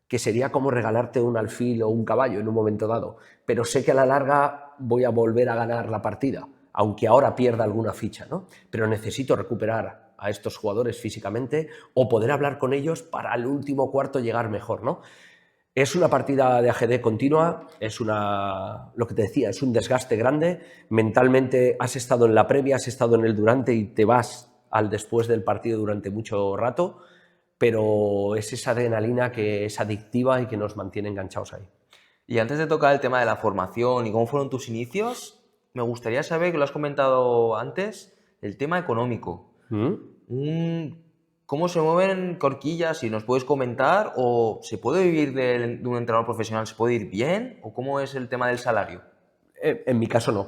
que sería como regalarte un alfil o un caballo en un momento dado, pero sé que a la larga voy a volver a ganar la partida, aunque ahora pierda alguna ficha, ¿no? Pero necesito recuperar a estos jugadores físicamente o poder hablar con ellos para el último cuarto llegar mejor, ¿no? Es una partida de ajedrez continua, lo que te decía, es un desgaste grande. Mentalmente has estado en la previa, has estado en el durante y te vas al después del partido durante mucho rato, pero es esa adrenalina que es adictiva y que nos mantiene enganchados ahí. y antes de tocar el tema de la formación y cómo fueron tus inicios, me gustaría saber, que lo has comentado antes, el tema económico. ¿Cómo se mueven Corquilla? Si nos puedes comentar, o ¿se puede vivir de un entrenador profesional? ¿Se puede ir bien? ¿O cómo es el tema del salario? En mi caso no.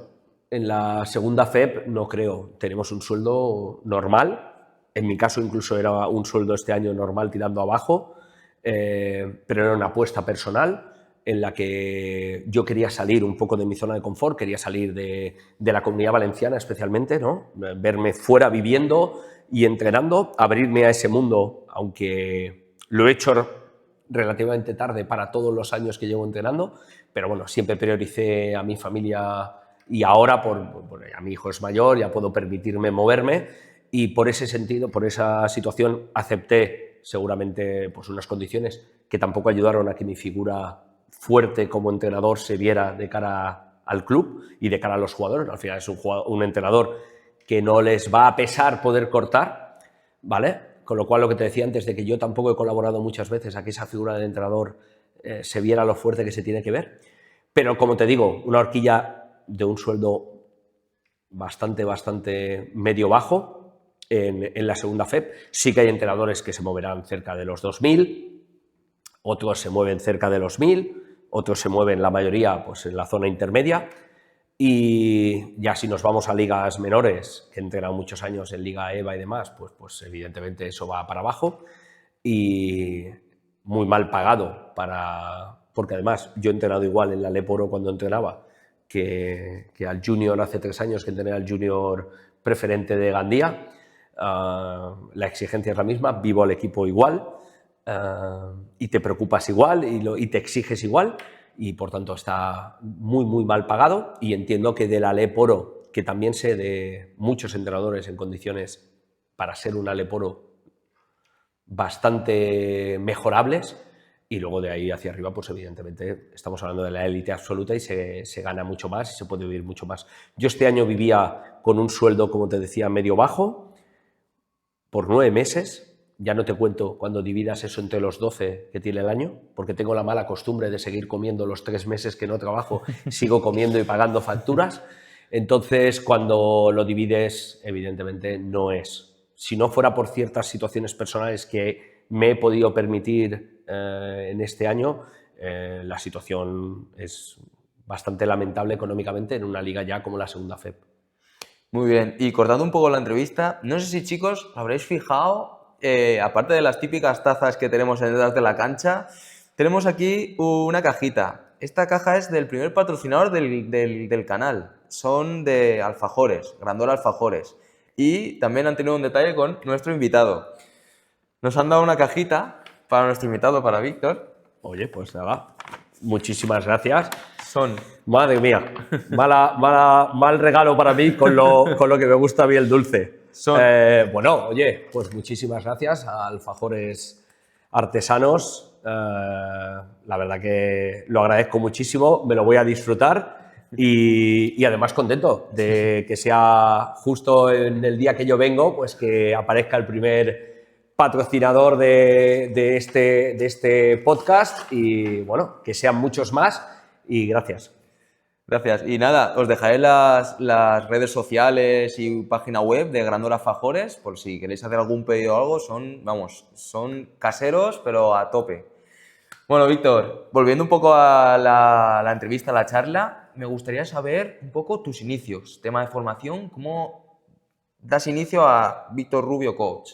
En la segunda FEP no creo. Tenemos un sueldo normal. En mi caso incluso era un sueldo este año normal tirando abajo, pero era una apuesta personal en la que yo quería salir un poco de mi zona de confort, quería salir de la Comunidad Valenciana especialmente, ¿no? Verme fuera viviendo y entrenando, abrirme a ese mundo, aunque lo he hecho relativamente tarde para todos los años que llevo entrenando, pero bueno, siempre prioricé a mi familia y ahora a mi hijo es mayor, ya puedo permitirme moverme y por ese sentido, por esa situación, acepté seguramente pues, unas condiciones que tampoco ayudaron a que mi figura fuerte como entrenador se viera de cara al club y de cara a los jugadores. Al final es un entrenador que no les va a pesar poder cortar, ¿vale? Con lo cual, lo que te decía antes, de que yo tampoco he colaborado muchas veces a que esa figura del entrenador se viera lo fuerte que se tiene que ver. Pero, como te digo, una horquilla de un sueldo bastante medio bajo en la segunda FEP. Sí que hay entrenadores que se moverán cerca de los 2.000, otros se mueven cerca de los 1.000, otros se mueven, la mayoría, pues en la zona intermedia. Y ya si nos vamos a ligas menores, que he entrenado muchos años en Liga EVA y demás, pues evidentemente eso va para abajo y muy mal pagado, porque además yo he entrenado igual en la Leporo cuando entrenaba que al junior hace 3 años que entrené al junior preferente de Gandía. La exigencia es la misma, vivo al equipo igual y te preocupas igual y te exiges igual. Y por tanto está muy mal pagado y entiendo que del Aleporo, que también sé de muchos entrenadores en condiciones para ser un Aleporo bastante mejorables y luego de ahí hacia arriba pues evidentemente estamos hablando de la élite absoluta y se gana mucho más y se puede vivir mucho más. Yo este año vivía con un sueldo, como te decía, medio bajo por 9 meses. Ya no te cuento cuando dividas eso entre los 12 que tiene el año, porque tengo la mala costumbre de seguir comiendo los 3 meses que no trabajo, sigo comiendo y pagando facturas. Entonces, cuando lo divides, evidentemente no es si no fuera por ciertas situaciones personales que me he podido permitir en este año, la situación es bastante lamentable económicamente en una liga ya como la segunda FEP. Muy bien, y cortando un poco la entrevista, no sé si chicos habréis fijado, aparte de las típicas tazas que tenemos detrás de la cancha, tenemos aquí una cajita. Esta caja es del primer patrocinador del canal, son de alfajores, Grandora Alfajores, y también han tenido un detalle con nuestro invitado. Nos han dado una cajita para nuestro invitado, para Víctor. Oye, pues nada, muchísimas gracias. Son... Madre mía, mal regalo para mí con lo que me gusta a mí el dulce. Bueno, oye, pues muchísimas gracias a Alfajores Artesanos. La verdad que lo agradezco muchísimo, me lo voy a disfrutar y además contento de que sea justo en el día que yo vengo, pues que aparezca el primer patrocinador de este podcast y bueno, que sean muchos más. Y gracias. Gracias. Y nada, os dejaré las redes sociales y página web de Grandora Alfajores, por si queréis hacer algún pedido o algo, son caseros, pero a tope. Bueno, Víctor, volviendo un poco a la entrevista, a la charla, me gustaría saber un poco tus inicios, tema de formación, ¿cómo das inicio a Víctor Rubio Coach?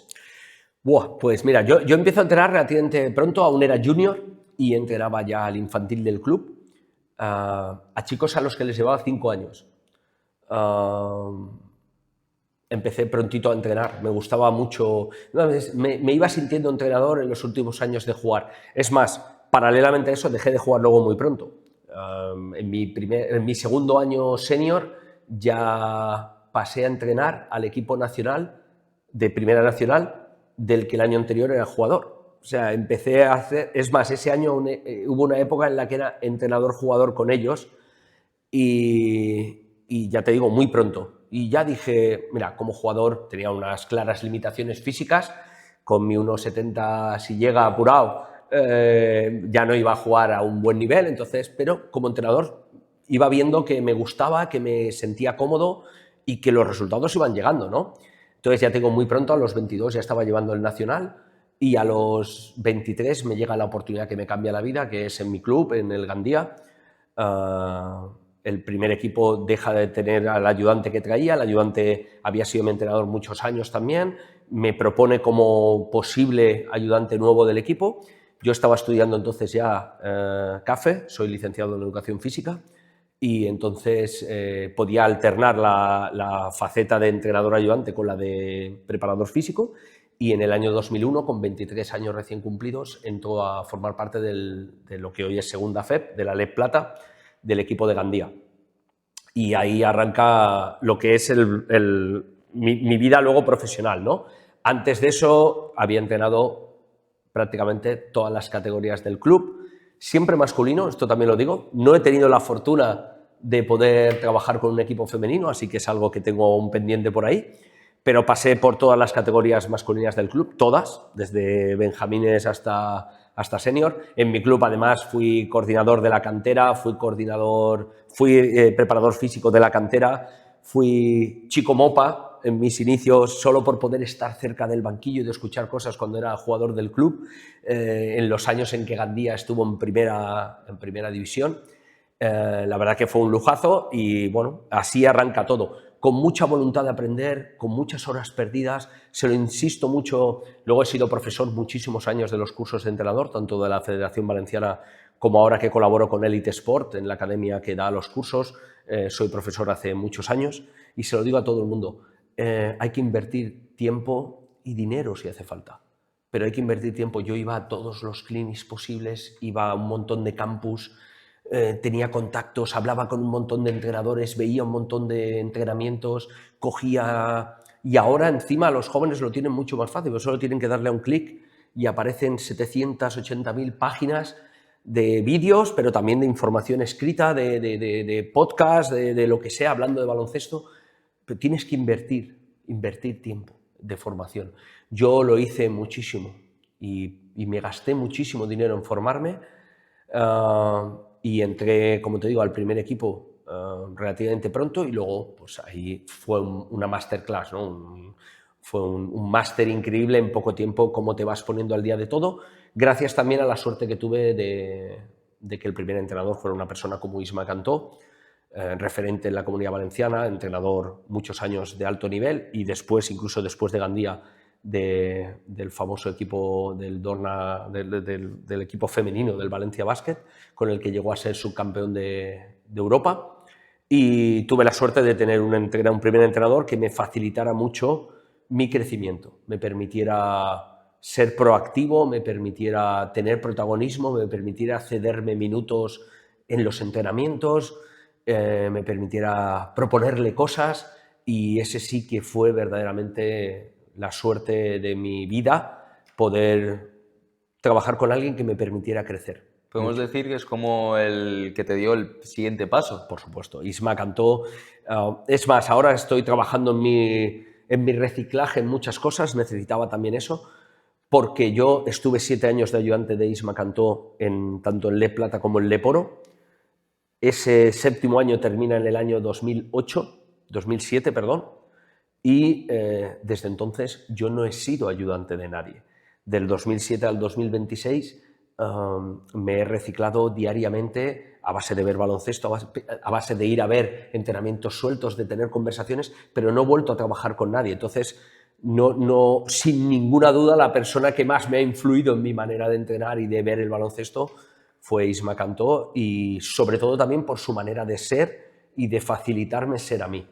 Pues mira, yo empiezo a entrenar relativamente pronto, aún era junior y entrenaba ya al infantil del club. A chicos a los que les llevaba 5 años. Empecé prontito a entrenar, me gustaba mucho, me iba sintiendo entrenador en los últimos años de jugar. Es más, paralelamente a eso dejé de jugar luego muy pronto. En mi segundo año senior ya pasé a entrenar al equipo nacional de Primera Nacional del que el año anterior era jugador. O sea, empecé a hacer... Es más, ese año hubo una época en la que era entrenador-jugador con ellos y ya te digo, muy pronto. Y ya dije, mira, como jugador tenía unas claras limitaciones físicas, con mi 1,70 si llega apurado, ya no iba a jugar a un buen nivel, entonces, pero como entrenador iba viendo que me gustaba, que me sentía cómodo y que los resultados iban llegando, ¿no? Entonces ya tengo muy pronto, a los 22 ya estaba llevando el nacional. Y a los 23 me llega la oportunidad que me cambia la vida, que es en mi club, en el Gandía. El primer equipo deja de tener al ayudante que traía, el ayudante había sido mi entrenador muchos años también, me propone como posible ayudante nuevo del equipo. Yo estaba estudiando entonces ya CAFE, soy licenciado en Educación Física, y entonces podía alternar la faceta de entrenador ayudante con la de preparador físico. Y en el año 2001, con 23 años recién cumplidos, entró a formar parte de lo que hoy es segunda FEP, de la LEP Plata, del equipo de Gandía. Y ahí arranca lo que es mi vida luego profesional, ¿no? Antes de eso había entrenado prácticamente todas las categorías del club, siempre masculino, esto también lo digo. No he tenido la fortuna de poder trabajar con un equipo femenino, así que es algo que tengo un pendiente por ahí. Pero pasé por todas las categorías masculinas del club, todas, desde benjamines hasta senior. En mi club, además, fui coordinador de la cantera, fui preparador físico de la cantera, fui chico mopa en mis inicios solo por poder estar cerca del banquillo y de escuchar cosas cuando era jugador del club, en los años en que Gandía estuvo en primera división. La verdad que fue un lujazo y, bueno, así arranca todo. Con mucha voluntad de aprender, con muchas horas perdidas, se lo insisto mucho. Luego he sido profesor muchísimos años de los cursos de entrenador, tanto de la Federación Valenciana como ahora que colaboro con Elite Sport, en la academia que da los cursos. Soy profesor hace muchos años y se lo digo a todo el mundo. Hay que invertir tiempo y dinero si hace falta, pero hay que invertir tiempo. Yo iba a todos los clinics posibles, iba a un montón de campus, tenía contactos, hablaba con un montón de entrenadores, veía un montón de entrenamientos, cogía... Y ahora encima los jóvenes lo tienen mucho más fácil, solo tienen que darle a un clic y aparecen 780.000 páginas de vídeos, pero también de información escrita, de podcast, de lo que sea, hablando de baloncesto. Pero tienes que invertir tiempo de formación. Yo lo hice muchísimo y me gasté muchísimo dinero en formarme. Y entré, como te digo, al primer equipo relativamente pronto y luego pues ahí fue una masterclass, ¿no? Fue un máster increíble en poco tiempo, cómo te vas poniendo al día de todo, gracias también a la suerte que tuve de que el primer entrenador fuera una persona como Isma Cantó, referente en la Comunidad Valenciana, entrenador muchos años de alto nivel y después, incluso después de Gandía, del famoso equipo del Dorna, del equipo femenino del Valencia Basket, con el que llegó a ser subcampeón de Europa. Y tuve la suerte de tener un primer entrenador que me facilitara mucho mi crecimiento, me permitiera ser proactivo, me permitiera tener protagonismo, me permitiera cederme minutos en los entrenamientos, me permitiera proponerle cosas, y ese sí que fue verdaderamente la suerte de mi vida, poder trabajar con alguien que me permitiera crecer. Podemos decir que es como el que te dio el siguiente paso. Por supuesto, Isma Cantó. Es más, ahora estoy trabajando en mi reciclaje en muchas cosas, necesitaba también eso, porque yo estuve 7 años de ayudante de Isma Cantó tanto en Le Plata como en Le Poro. Ese 7º año termina en el año 2007, perdón, y desde entonces yo no he sido ayudante de nadie. Del 2007 al 2026 me he reciclado diariamente a base de ver baloncesto, a base de ir a ver entrenamientos sueltos, de tener conversaciones, pero no he vuelto a trabajar con nadie. Entonces, no, sin ninguna duda, la persona que más me ha influido en mi manera de entrenar y de ver el baloncesto fue Isma Cantó, y sobre todo también por su manera de ser y de facilitarme ser a mí.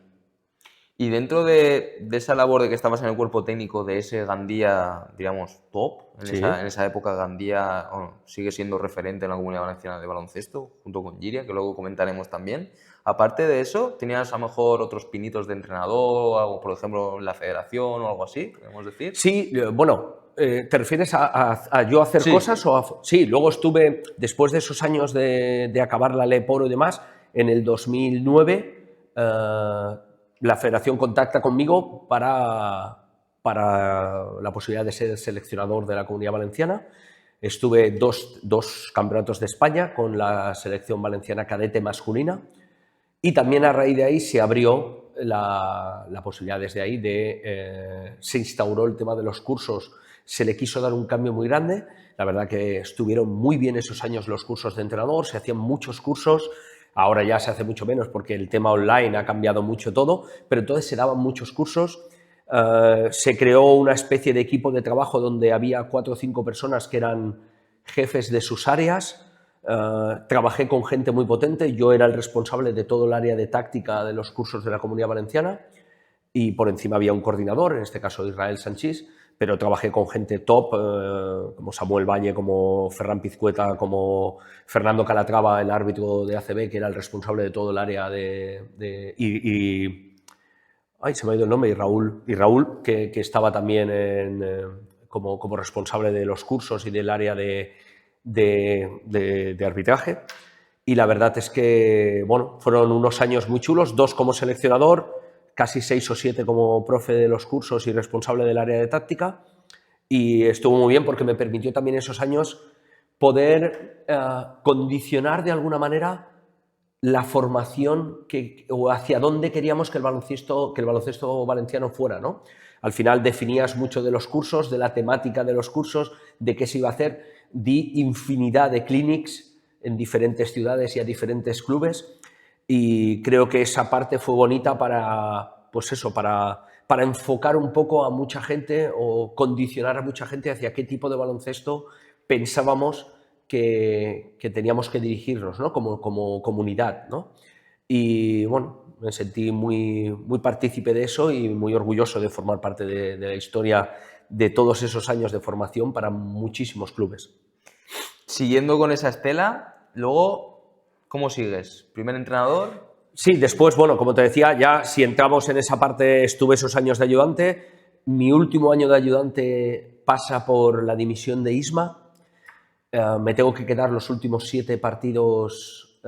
Y dentro de esa labor de que estabas en el cuerpo técnico de ese Gandía, digamos, top, Sí. en esa época Gandía sigue siendo referente en la Comunidad Valenciana de baloncesto, junto con Giria, que luego comentaremos también. Aparte de eso, ¿tenías a lo mejor otros pinitos de entrenador, o algo, por ejemplo, en la federación o algo así, podemos decir? Sí, bueno, ¿te refieres a yo hacer Sí. cosas? Sí, luego estuve, después de esos años de acabar la Le Poro y demás, en el 2009 la federación contacta conmigo para la posibilidad de ser seleccionador de la Comunidad Valenciana. Estuve dos campeonatos de España con la selección valenciana cadete masculina, y también a raíz de ahí se abrió la posibilidad desde ahí se instauró el tema de los cursos, se le quiso dar un cambio muy grande. La verdad que estuvieron muy bien esos años los cursos de entrenador, se hacían muchos cursos. Ahora ya se hace mucho menos porque el tema online ha cambiado mucho todo, pero entonces se daban muchos cursos. Se creó una especie de equipo de trabajo donde había 4 o 5 personas que eran jefes de sus áreas. Trabajé con gente muy potente, yo era el responsable de todo el área de táctica de los cursos de la Comunidad Valenciana, y por encima había un coordinador, en este caso Israel Sanchís, pero trabajé con gente top, como Samuel Valle, como Ferran Pizcueta, como Fernando Calatrava, el árbitro de ACB, que era el responsable de todo el área ay, se me ha ido el nombre, y Raúl que estaba también como responsable de los cursos y del área de arbitraje. Y la verdad es que, bueno, fueron unos años muy chulos, 2 como seleccionador, casi 6 o 7 como profe de los cursos y responsable del área de táctica, y estuvo muy bien porque me permitió también esos años poder condicionar de alguna manera la formación o hacia dónde queríamos que el baloncesto valenciano fuera, ¿no? Al final definías mucho de los cursos, de la temática de los cursos, de qué se iba a hacer. Di infinidad de clinics en diferentes ciudades y a diferentes clubes, y creo que esa parte fue bonita pues eso, para enfocar un poco a mucha gente o condicionar a mucha gente hacia qué tipo de baloncesto pensábamos que teníamos que dirigirnos, ¿no? como comunidad, ¿no? Y bueno, me sentí muy partícipe de eso y muy orgulloso de formar parte de la historia de todos esos años de formación para muchísimos clubes. Siguiendo con esa estela, luego, ¿cómo sigues? ¿Primer entrenador? Sí, después, bueno, como te decía, ya si entramos en esa parte, estuve esos años de ayudante. Mi último año de ayudante pasa por la dimisión de Isma. Me tengo que quedar los últimos 7 partidos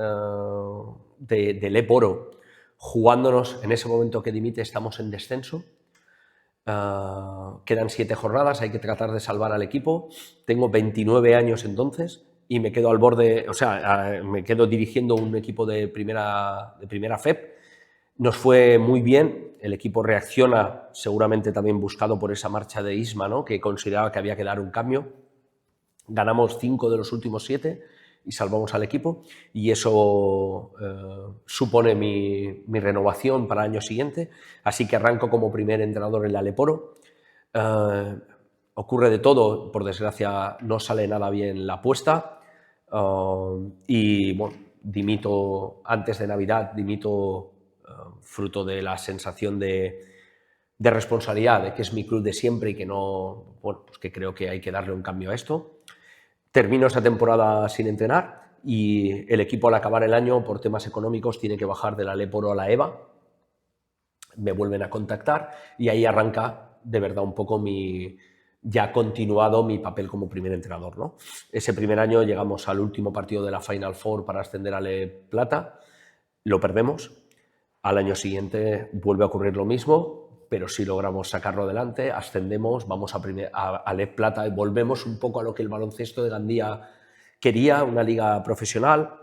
de Le Poro jugándonos. En ese momento que dimite estamos en descenso. Quedan 7 jornadas, hay que tratar de salvar al equipo. Tengo 29 años entonces y me quedo al borde, o sea, me quedo dirigiendo un equipo de primera FEP. Nos fue muy bien. el equipo reacciona, seguramente también buscado por esa marcha de Isma, ¿no? Que consideraba que había que dar un cambio. Ganamos 5 de los últimos 7 y salvamos al equipo, y eso supone mi renovación para el año siguiente, así que arranco como primer entrenador en la Leporo. Ocurre de todo, por desgracia no sale nada bien la apuesta, y bueno, dimito antes de Navidad, dimito fruto de la sensación de responsabilidad, de que es mi club de siempre y que no, bueno, pues que creo que hay que darle un cambio a esto. Termino esa temporada sin entrenar y el equipo, al acabar el año, por temas económicos, tiene que bajar de la Leporo a la EVA. Me vuelven a contactar y ahí arranca de verdad un poco ya continuado mi papel como primer entrenador, ¿no? Ese primer año llegamos al último partido de la Final Four para ascender a Le Plata, lo perdemos. Al año siguiente vuelve a ocurrir lo mismo, pero sí logramos sacarlo adelante, ascendemos, vamos a Le Plata y volvemos un poco a lo que el baloncesto de Gandía quería, una liga profesional.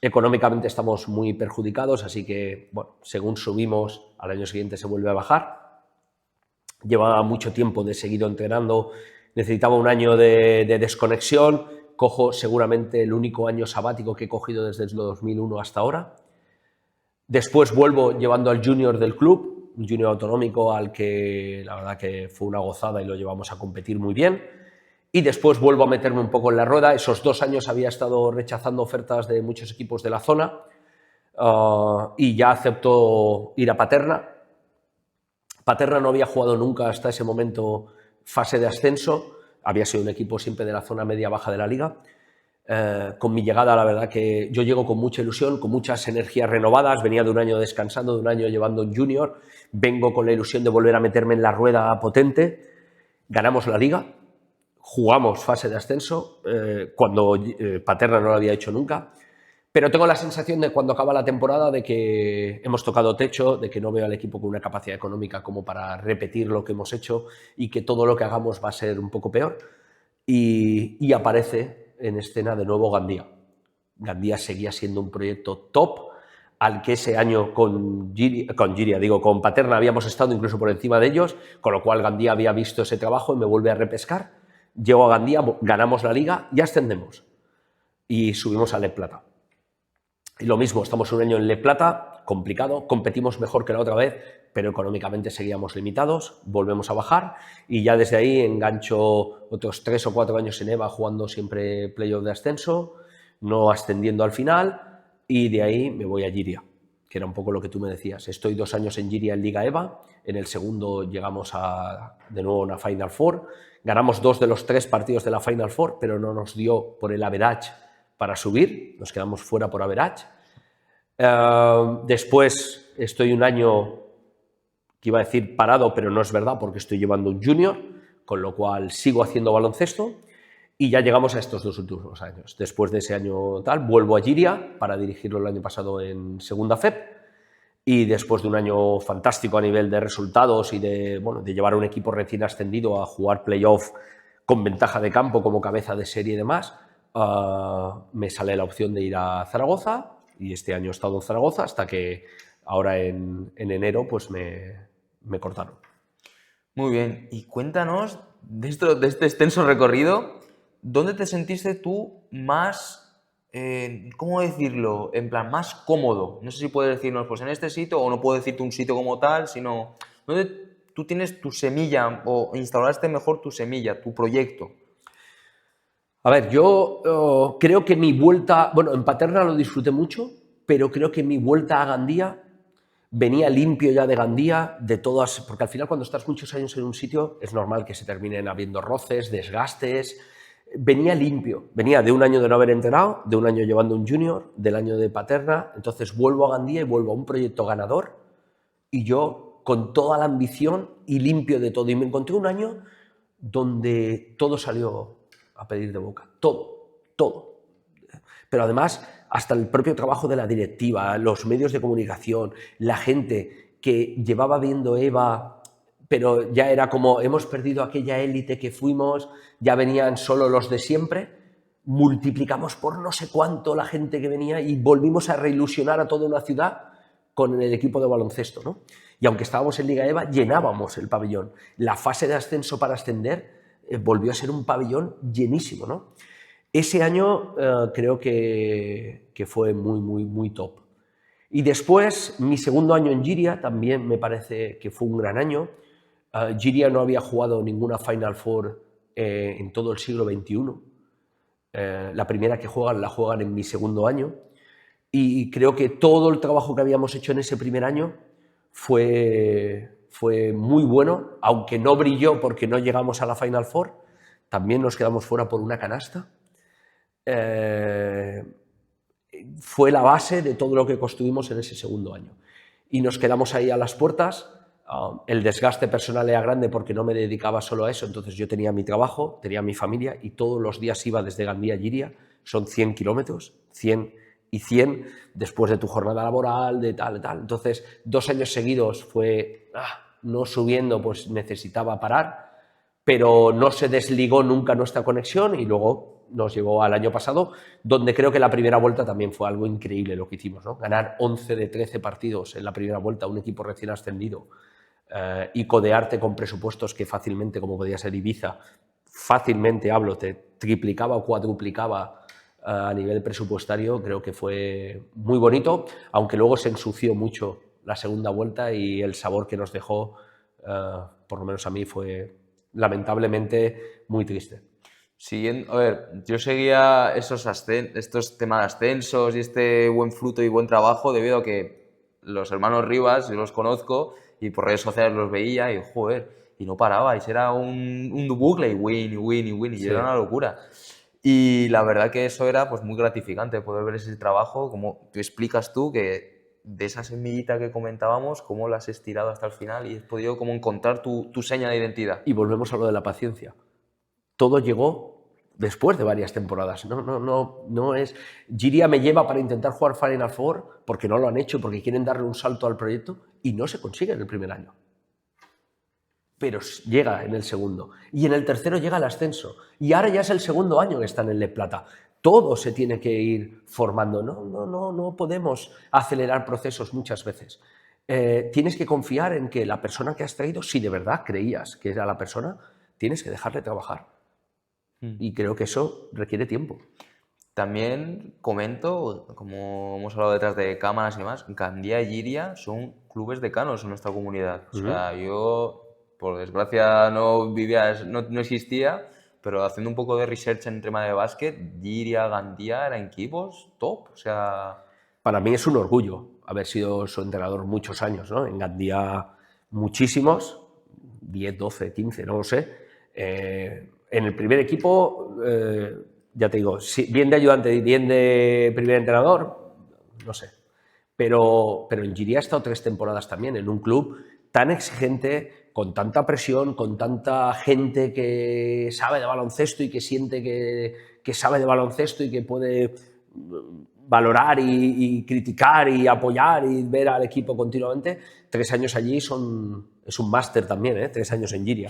Económicamente estamos muy perjudicados, así que, bueno, según subimos, al año siguiente se vuelve a bajar. Llevaba mucho tiempo de seguido entrenando, necesitaba un año de desconexión, cojo seguramente el único año sabático que he cogido desde el 2001 hasta ahora. Después vuelvo llevando al junior del club, un junior autonómico al que la verdad que fue una gozada y lo llevamos a competir muy bien. Y después vuelvo a meterme un poco en la rueda. Esos 2 años había estado rechazando ofertas de muchos equipos de la zona, y ya acepto ir a Paterna. Paterna no había jugado nunca hasta ese momento fase de ascenso, había sido un equipo siempre de la zona media-baja de la liga. Con mi llegada, la verdad que yo llego con mucha ilusión, con muchas energías renovadas, venía de un año descansando, de un año llevando un junior, vengo con la ilusión de volver a meterme en la rueda potente, ganamos la liga, jugamos fase de ascenso, cuando Paterna no lo había hecho nunca, pero tengo la sensación de cuando acaba la temporada de que hemos tocado techo, de que no veo al equipo con una capacidad económica como para repetir lo que hemos hecho y que todo lo que hagamos va a ser un poco peor, y aparece en escena de nuevo Gandía. Gandía seguía siendo un proyecto top, al que ese año con Paterna habíamos estado incluso por encima de ellos, con lo cual Gandía había visto ese trabajo y me vuelve a repescar. Llego a Gandía, ganamos la liga y ascendemos. Y subimos a Le Plata. Y lo mismo, estamos un año en Le Plata, complicado, competimos mejor que la otra vez, pero económicamente seguíamos limitados, volvemos a bajar y ya desde ahí engancho otros 3 o 4 años en EVA jugando siempre playoff de ascenso, no ascendiendo al final, y de ahí me voy a Giria, que era un poco lo que tú me decías. Estoy 2 años en Giria en Liga EVA, en el segundo llegamos de nuevo a una Final Four, ganamos 2 de los 3 partidos de la Final Four, pero no nos dio por el average para subir, nos quedamos fuera por average. Después estoy un año, que iba a decir parado, pero no es verdad porque estoy llevando un junior, con lo cual sigo haciendo baloncesto y ya llegamos a estos 2 últimos años. Después de ese año tal, vuelvo a Giria para dirigirlo el año pasado en segunda FEP, y después de un año fantástico a nivel de resultados y de llevar a un equipo recién ascendido a jugar playoff con ventaja de campo como cabeza de serie y demás, me sale la opción de ir a Zaragoza, y este año he estado en Zaragoza hasta que ahora en enero pues me cortaron. Muy bien, y cuéntanos de este extenso recorrido, ¿dónde te sentiste tú más, cómo decirlo, en plan más cómodo? No sé si puedes decirnos pues en este sitio, o no puedo decirte un sitio como tal, sino ¿dónde tú tienes tu semilla o instauraste mejor tu semilla, tu proyecto? A ver, yo creo que mi vuelta, en Paterna lo disfruté mucho, pero creo que mi vuelta a Gandía venía limpio ya de Gandía, de todas, porque al final cuando estás muchos años en un sitio es normal que se terminen habiendo roces, desgastes. Venía limpio, venía de un año de no haber entrenado, de un año llevando un junior, del año de Paterna, entonces vuelvo a Gandía y vuelvo a un proyecto ganador, y yo con toda la ambición y limpio de todo, y me encontré un año donde todo salió a pedir de boca, todo. Pero además, hasta el propio trabajo de la directiva, los medios de comunicación, la gente que llevaba viendo EVA, pero ya era como, hemos perdido aquella élite que fuimos, ya venían solo los de siempre, multiplicamos por no sé cuánto la gente que venía y volvimos a reilusionar a toda una ciudad con el equipo de baloncesto, ¿no? Y aunque estábamos en Liga EVA, llenábamos el pabellón. La fase de ascenso para ascender volvió a ser un pabellón llenísimo, ¿no? Ese año creo que fue muy top. Y después, mi segundo año en Giria también me parece que fue un gran año. Giria no había jugado ninguna Final Four en todo el siglo XXI. La primera que juegan la juegan en mi segundo año. Y creo que todo el trabajo que habíamos hecho en ese primer año fue muy bueno, aunque no brilló porque no llegamos a la Final Four. También nos quedamos fuera por una canasta. Fue la base de todo lo que construimos en ese segundo año. Y nos quedamos ahí a las puertas. El desgaste personal era grande porque no me dedicaba solo a eso, entonces yo tenía mi trabajo, tenía mi familia y todos los días iba desde Gandía a Giria, son 100 kilómetros, 100 y 100, después de tu jornada laboral, de tal. Entonces, 2 años seguidos fue no subiendo, pues necesitaba parar, pero no se desligó nunca nuestra conexión y luego nos llevó al año pasado, donde creo que la primera vuelta también fue algo increíble lo que hicimos, ¿no? Ganar 11 de 13 partidos en la primera vuelta, un equipo recién ascendido, y codearte con presupuestos que fácilmente, como podía ser Ibiza, fácilmente te triplicaba o cuadruplicaba a nivel presupuestario, creo que fue muy bonito, aunque luego se ensució mucho la segunda vuelta y el sabor que nos dejó, por lo menos a mí, fue lamentablemente muy triste. Siguiendo, a ver, yo seguía estos temas de ascensos y este buen fruto y buen trabajo debido a que los hermanos Rivas, yo los conozco y por redes sociales los veía y joder, y no parabais, era un bucle y win, y Sí. era una locura. Y la verdad que eso era pues muy gratificante poder ver ese trabajo, como te explicas tú, que de esa semillita que comentábamos, cómo la has estirado hasta el final y has podido como encontrar tu seña de identidad. Y volvemos a lo de la paciencia. Todo llegó después de varias temporadas. No es... Giria me lleva para intentar jugar Final Four porque no lo han hecho, porque quieren darle un salto al proyecto y no se consigue en el primer año. Pero llega en el segundo. Y en el tercero llega el ascenso. Y ahora ya es el segundo año que están en Le Plata. Todo se tiene que ir formando. No podemos acelerar procesos muchas veces. Tienes que confiar en que la persona que has traído, si de verdad creías que era la persona, tienes que dejarle trabajar. Y creo que eso requiere tiempo. También comento, como hemos hablado detrás de cámaras y demás, Gandía y Giria son clubes decanos en nuestra comunidad. O sea, yo, por desgracia, no existía, pero haciendo un poco de research en tema de básquet, Giria, Gandía eran equipos top. O sea... Para mí es un orgullo haber sido su entrenador muchos años, ¿no? En Gandía muchísimos, 10, 12, 15, no lo sé. En el primer equipo, ya te digo, bien de ayudante y bien de primer entrenador, no sé. Pero en Giria he estado 3 temporadas también, en un club tan exigente, con tanta presión, con tanta gente que sabe de baloncesto y que siente que sabe de baloncesto y que puede valorar y criticar y apoyar y ver al equipo continuamente. 3 años allí es un máster también, 3 años en Giria.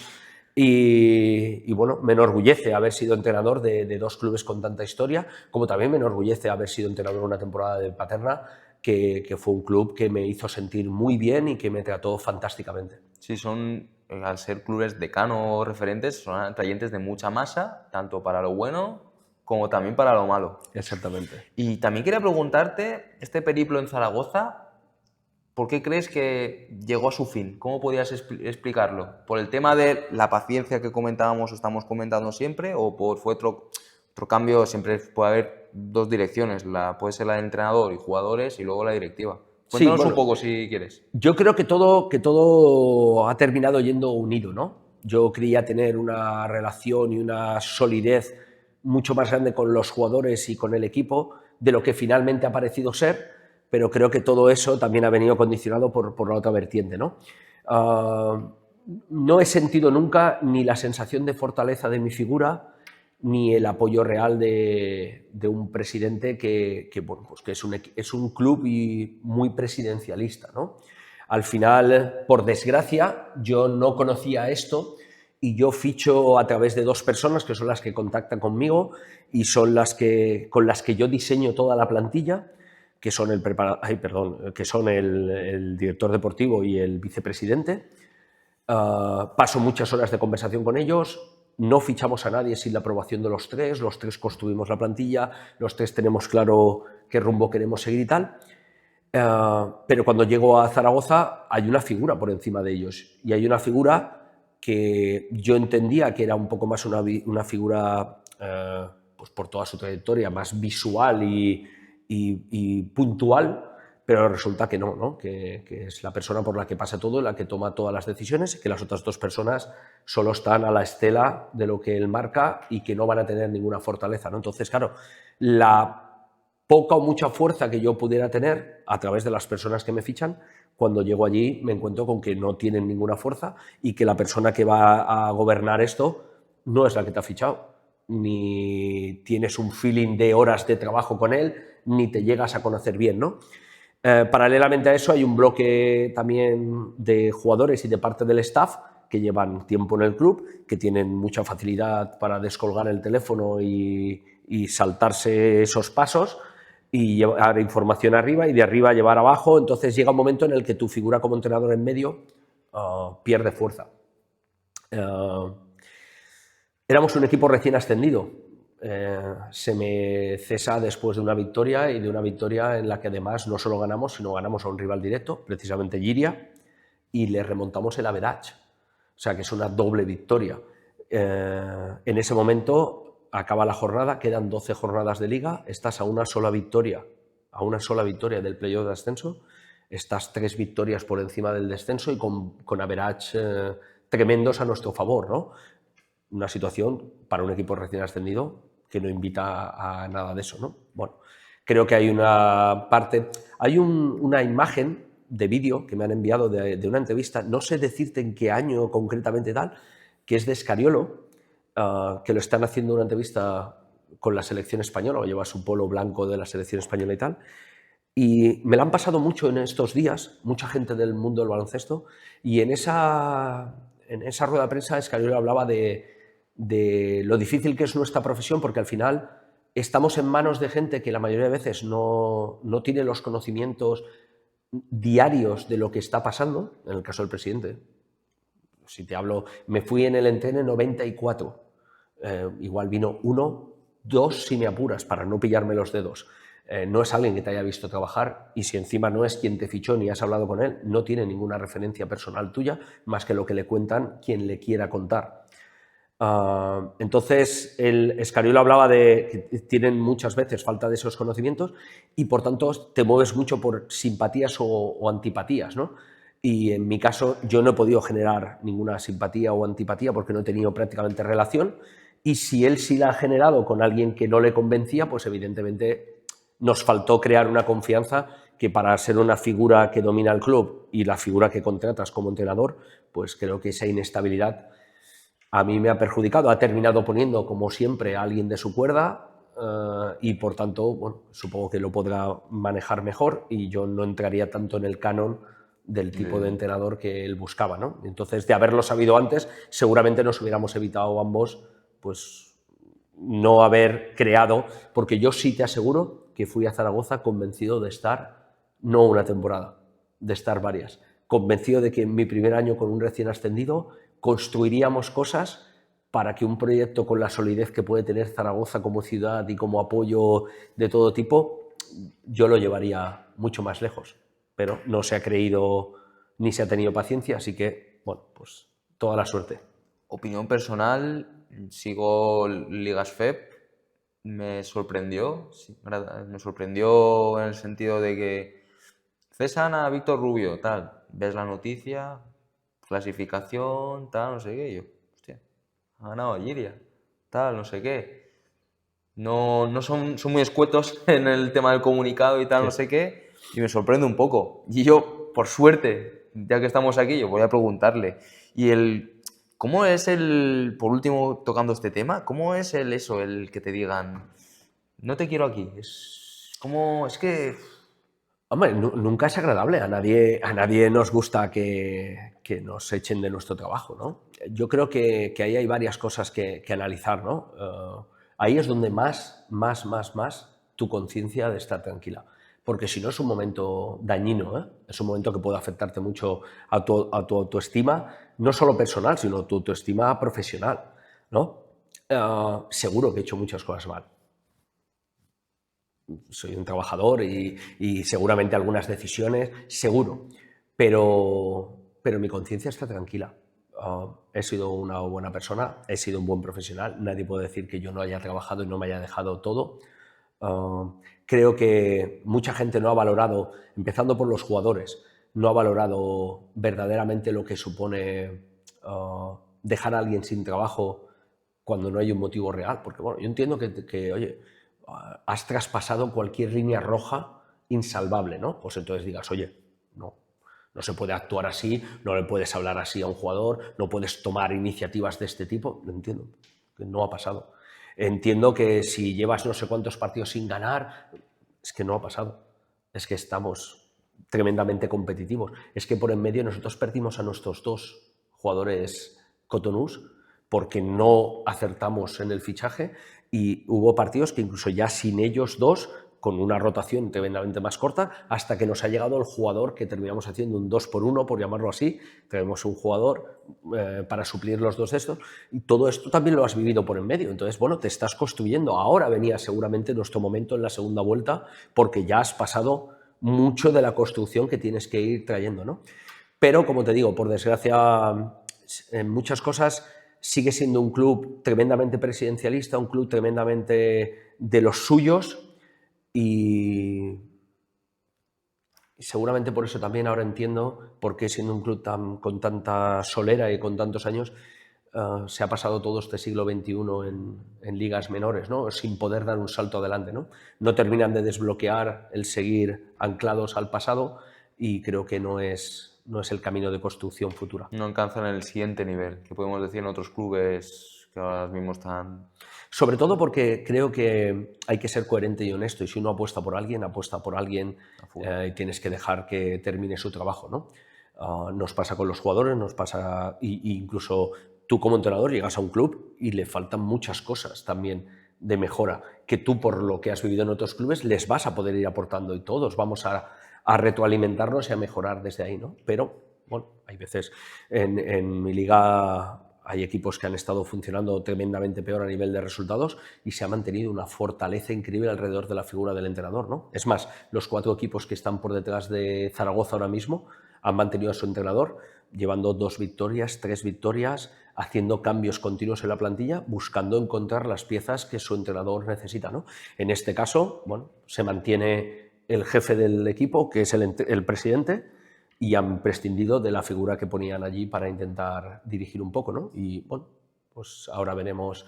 Y bueno, me enorgullece haber sido entrenador de 2 clubes con tanta historia, como también me enorgullece haber sido entrenador una temporada de Paterna, que fue un club que me hizo sentir muy bien y que me trató fantásticamente. Sí, al ser clubes decanos referentes, son atrayentes de mucha masa, tanto para lo bueno como también para lo malo. Exactamente. Y también quería preguntarte, este periplo en Zaragoza, ¿por qué crees que llegó a su fin? ¿Cómo podrías explicarlo? ¿Por el tema de la paciencia que comentábamos o estamos comentando siempre? ¿O fue otro cambio? Siempre puede haber 2 direcciones, puede ser la del entrenador y jugadores y luego la directiva. Cuéntanos un poco si quieres. Yo creo que todo ha terminado yendo unido, ¿no? Yo creía tener una relación y una solidez mucho más grande con los jugadores y con el equipo de lo que finalmente ha parecido ser, pero creo que todo eso también ha venido condicionado por la otra vertiente, ¿no? No he sentido nunca ni la sensación de fortaleza de mi figura, ni el apoyo real de un presidente que es un club y muy presidencialista, ¿no? Al final, por desgracia, yo no conocía esto y yo ficho a través de 2 personas que son las que contactan conmigo y son con las que yo diseño toda la plantilla, que son el director deportivo y el vicepresidente. Paso muchas horas de conversación con ellos. No fichamos a nadie sin la aprobación de los tres construimos la plantilla, los tres tenemos claro qué rumbo queremos seguir y tal. Pero cuando llego a Zaragoza hay una figura por encima de ellos, y hay una figura que yo entendía que era un poco más una figura, pues por toda su trayectoria, más visual y puntual, pero resulta que no, que es la persona por la que pasa todo, la que toma todas las decisiones, y que las otras dos personas solo están a la estela de lo que él marca y que no van a tener ninguna fortaleza, ¿no? Entonces, claro, la poca o mucha fuerza que yo pudiera tener a través de las personas que me fichan, cuando llego allí me encuentro con que no tienen ninguna fuerza y que la persona que va a gobernar esto no es la que te ha fichado, ni tienes un feeling de horas de trabajo con él, ni te llegas a conocer bien, ¿no? Paralelamente a eso hay un bloque también de jugadores y de parte del staff que llevan tiempo en el club, que tienen mucha facilidad para descolgar el teléfono y saltarse esos pasos y llevar información arriba y de arriba llevar abajo. Entonces llega un momento en el que tu figura como entrenador en medio pierde fuerza. Éramos un equipo recién ascendido. Se me cesa después de una victoria, y de una victoria en la que además no solo ganamos, sino ganamos a un rival directo, precisamente Lliria, y le remontamos el average. O sea que es una doble victoria. En ese momento acaba la jornada, quedan 12 jornadas de liga, estás a una sola victoria del playoff de ascenso, estás 3 victorias por encima del descenso y con average tremendos a nuestro favor, ¿no? Una situación para un equipo recién ascendido que no invita a nada de eso, ¿no? Bueno, creo que hay una parte, hay una imagen de vídeo que me han enviado de una entrevista, no sé decirte en qué año concretamente tal, que es de Scariolo, que lo están haciendo una entrevista con la selección española, lleva su polo blanco de la selección española y tal, y me la han pasado mucho en estos días, mucha gente del mundo del baloncesto, y en esa rueda de prensa Scariolo hablaba de lo difícil que es nuestra profesión, porque al final estamos en manos de gente que la mayoría de veces no tiene los conocimientos diarios de lo que está pasando. En el caso del presidente, si te hablo, me fui en el entreno 94, igual vino 1, 2 si me apuras, para no pillarme los dedos. No es alguien que te haya visto trabajar, y si encima no es quien te fichó ni has hablado con él, no tiene ninguna referencia personal tuya más que lo que le cuentan quien le quiera contar. Entonces, Scariolo hablaba de que tienen muchas veces falta de esos conocimientos y por tanto te mueves mucho por simpatías o antipatías, ¿no? Y en mi caso yo no he podido generar ninguna simpatía o antipatía porque no he tenido prácticamente relación, y si él sí la ha generado con alguien que no le convencía, pues evidentemente nos faltó crear una confianza que, para ser una figura que domina el club y la figura que contratas como entrenador, pues creo que esa inestabilidad a mí me ha perjudicado. Ha terminado poniendo, como siempre, a alguien de su cuerda, y por tanto, bueno, supongo que lo podrá manejar mejor y yo no entraría tanto en el canon del tipo de entrenador que él buscaba, ¿no? Entonces, de haberlo sabido antes, seguramente nos hubiéramos evitado ambos, pues, no haber creado, porque yo sí te aseguro que fui a Zaragoza convencido de estar, no una temporada, de estar varias, convencido de que en mi primer año con un recién ascendido construiríamos cosas para que un proyecto con la solidez que puede tener Zaragoza como ciudad y como apoyo de todo tipo, yo lo llevaría mucho más lejos. Pero no se ha creído ni se ha tenido paciencia, así que, bueno, pues toda la suerte. Opinión personal, sigo Ligas FEP, me sorprendió en el sentido de que cesan a Víctor Rubio, tal, ves la noticia, clasificación, tal, no sé qué, y yo, hostia, ha ganado a Lliria, tal, no sé qué. No son muy escuetos en el tema del comunicado y tal, Sí. no sé qué, y me sorprende un poco. Y yo, por suerte, ya que estamos aquí, yo voy a preguntarle. ¿Cómo es por último, tocando este tema, cómo es el que te digan, no te quiero aquí? Es que... Hombre, nunca es agradable, a nadie nos gusta que nos echen de nuestro trabajo, ¿no? Yo creo que ahí hay varias cosas que analizar, ¿no? Ahí es donde más tu conciencia ha de estar tranquila. porque si no es un momento dañino, ¿eh? Es un momento que puede afectarte mucho a tu autoestima, no solo personal, sino a tu autoestima profesional, ¿no? Seguro que he hecho muchas cosas mal. Soy un trabajador y seguramente algunas decisiones, seguro, pero mi conciencia está tranquila. He sido una buena persona, he sido un buen profesional, nadie puede decir que yo no haya trabajado y no me haya dejado todo. Creo que mucha gente no ha valorado, empezando por los jugadores, no ha valorado verdaderamente lo que supone dejar a alguien sin trabajo cuando no hay un motivo real, porque bueno, yo entiendo que oye, has traspasado cualquier línea roja insalvable, ¿no? Pues entonces digas, oye, no se puede actuar así, no le puedes hablar así a un jugador, no puedes tomar iniciativas de este tipo. Lo entiendo, que no ha pasado. Entiendo que si llevas no sé cuántos partidos sin ganar, es que no ha pasado. Es que estamos tremendamente competitivos. Es que por en medio nosotros perdimos a nuestros 2 jugadores Cotonoos porque no acertamos en el fichaje y hubo partidos que incluso ya sin ellos 2, con una rotación tremendamente más corta, hasta que nos ha llegado el jugador que terminamos haciendo un 2-por-1, por llamarlo así. Tenemos un jugador para suplir los 2 de estos, y todo esto también lo has vivido por en medio. Entonces, bueno, te estás construyendo. Ahora venía seguramente nuestro momento en la segunda vuelta, porque ya has pasado mucho de la construcción que tienes que ir trayendo, ¿no? Pero, como te digo, por desgracia, en muchas cosas sigue siendo un club tremendamente presidencialista, un club tremendamente de los suyos, y seguramente por eso también ahora entiendo por qué, siendo un club con tanta solera y con tantos años, se ha pasado todo este siglo XXI en ligas menores, ¿no? Sin poder dar un salto adelante, ¿no? No terminan de desbloquear el seguir anclados al pasado, y creo que no es el camino de construcción futura. No alcanzan el siguiente nivel, que podemos decir en otros clubes que ahora mismo están... Sobre todo porque creo que hay que ser coherente y honesto, y si uno apuesta por alguien y tienes que dejar que termine su trabajo, ¿no? Nos pasa con los jugadores, nos pasa, y incluso tú como entrenador llegas a un club y le faltan muchas cosas también de mejora, que tú, por lo que has vivido en otros clubes, les vas a poder ir aportando, y todos vamos a retroalimentarnos y a mejorar desde ahí, ¿no? Pero, bueno, hay veces en mi liga hay equipos que han estado funcionando tremendamente peor a nivel de resultados y se ha mantenido una fortaleza increíble alrededor de la figura del entrenador, ¿no? Es más, los 4 equipos que están por detrás de Zaragoza ahora mismo han mantenido a su entrenador, llevando 2 victorias, 3 victorias, haciendo cambios continuos en la plantilla, buscando encontrar las piezas que su entrenador necesita, ¿no? En este caso, bueno, se mantiene el jefe del equipo, que es el presidente, y han prescindido de la figura que ponían allí para intentar dirigir un poco, ¿no? Y bueno, pues ahora veremos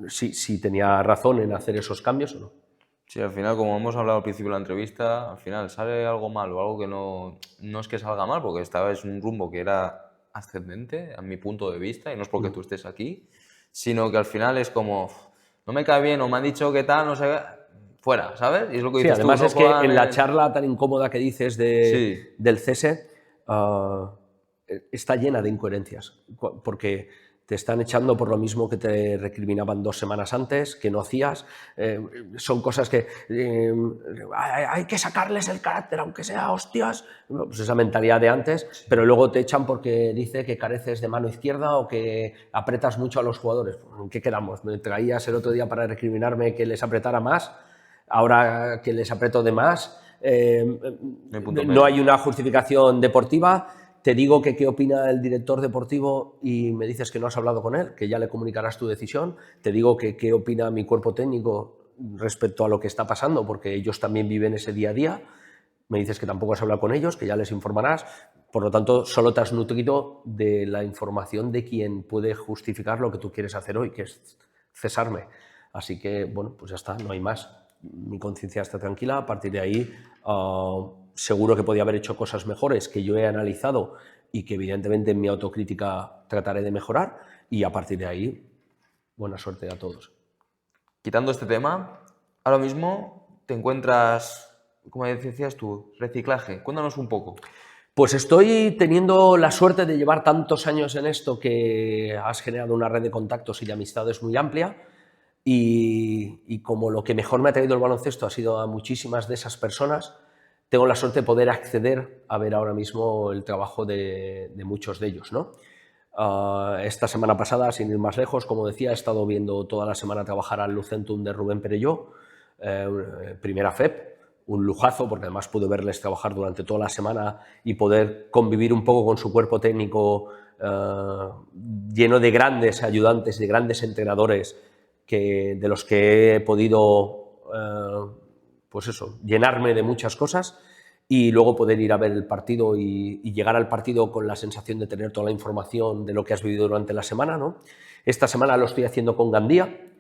si tenía razón en hacer esos cambios o no. Sí, al final, como hemos hablado al principio de la entrevista, al final sale algo mal o algo que no es que salga mal, porque esta vez un rumbo que era ascendente, a mi punto de vista, y no es porque tú estés aquí, sino que al final es como, no me cae bien o me han dicho que tal, no sé, fuera, ¿sabes? Y es lo que dices además tú, es que en la charla tan incómoda que dices del cese, está llena de incoherencias, porque te están echando por lo mismo que te recriminaban 2 semanas antes, que no hacías. Son cosas que hay que sacarles el carácter, aunque sea hostias. Pues esa mentalidad de antes, pero luego te echan porque dice que careces de mano izquierda o que apretas mucho a los jugadores. ¿En qué quedamos? Me traías el otro día para recriminarme que les apretara más, ahora que les aprieto de más. No hay una justificación deportiva. Te digo que qué opina el director deportivo y me dices que no has hablado con él, que ya le comunicarás tu decisión. Te digo que qué opina mi cuerpo técnico respecto a lo que está pasando, porque ellos también viven ese día a día. Me dices que tampoco has hablado con ellos, que ya les informarás. Por lo tanto, solo te has nutrido de la información de quien puede justificar lo que tú quieres hacer hoy, que es cesarme. Así que, bueno, pues ya está, no hay más. Mi conciencia está tranquila. A partir de ahí, seguro que podía haber hecho cosas mejores que yo he analizado y que evidentemente en mi autocrítica trataré de mejorar, y a partir de ahí, buena suerte a todos. Quitando este tema, ahora mismo te encuentras, como decías tú, reciclaje. Cuéntanos un poco. Pues estoy teniendo la suerte de llevar tantos años en esto, que has generado una red de contactos y de amistades muy amplia, y y como lo que mejor me ha traído el baloncesto ha sido a muchísimas de esas personas, tengo la suerte de poder acceder a ver ahora mismo el trabajo de muchos de ellos, ¿no? Esta semana pasada, sin ir más lejos, como decía, he estado viendo toda la semana trabajar al Lucentum de Rubén Perelló, primera FEP, un lujazo, porque además pude verles trabajar durante toda la semana y poder convivir un poco con su cuerpo técnico lleno de grandes ayudantes, de grandes entrenadores de los que he podido pues eso, llenarme de muchas cosas y luego poder ir a ver el partido y llegar al partido con la sensación de tener toda la información de lo que has vivido durante la semana, ¿no? Esta semana lo estoy haciendo con Gandía.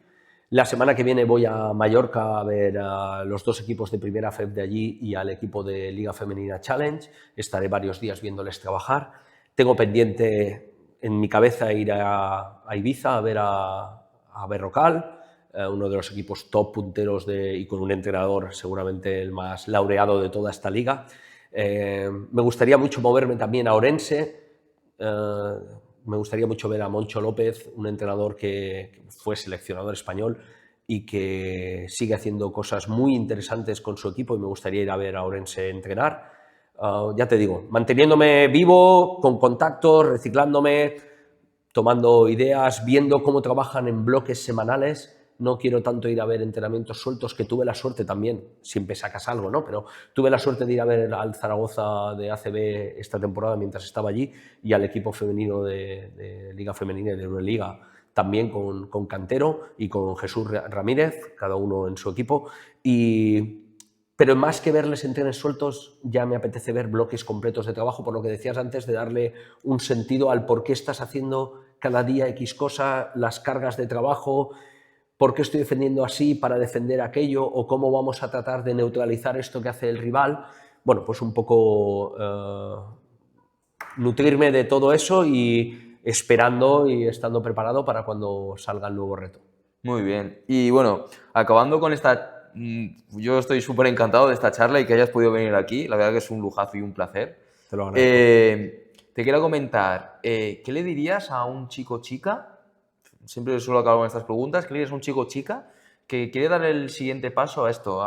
La semana que viene voy a Mallorca a ver a los dos equipos de primera FEP de allí y al equipo de Liga Femenina Challenge. Estaré varios días viéndoles trabajar. Tengo pendiente en mi cabeza ir a Ibiza a ver a Berrocal, uno de los equipos top punteros y con un entrenador seguramente el más laureado de toda esta liga. Me gustaría mucho moverme también a Orense. Me gustaría mucho ver a Moncho López, un entrenador que fue seleccionador español y que sigue haciendo cosas muy interesantes con su equipo y me gustaría ir a ver a Orense entrenar. Ya te digo, manteniéndome vivo, con contactos, reciclándome, tomando ideas, viendo cómo trabajan en bloques semanales. No quiero tanto ir a ver entrenamientos sueltos, que tuve la suerte también, siempre sacas algo, ¿no? Pero tuve la suerte de ir a ver al Zaragoza de ACB esta temporada mientras estaba allí y al equipo femenino de Liga Femenina y de Euroliga también con Cantero y con Jesús Ramírez, cada uno en su equipo. Pero más que verles entrenos sueltos, ya me apetece ver bloques completos de trabajo, por lo que decías antes, de darle un sentido al por qué estás haciendo cada día X cosa, las cargas de trabajo, por qué estoy defendiendo así para defender aquello, o cómo vamos a tratar de neutralizar esto que hace el rival. Bueno, pues un poco nutrirme de todo eso y esperando y estando preparado para cuando salga el nuevo reto. Muy bien. Y bueno, acabando con esta... Yo estoy súper encantado de esta charla y que hayas podido venir aquí. La verdad que es un lujazo y un placer. Te lo agradezco. Te quiero comentar, ¿qué le dirías a un chico o chica? Siempre suelo acabar con estas preguntas. ¿Qué le dirías a un chico o chica que quiere dar el siguiente paso a esto?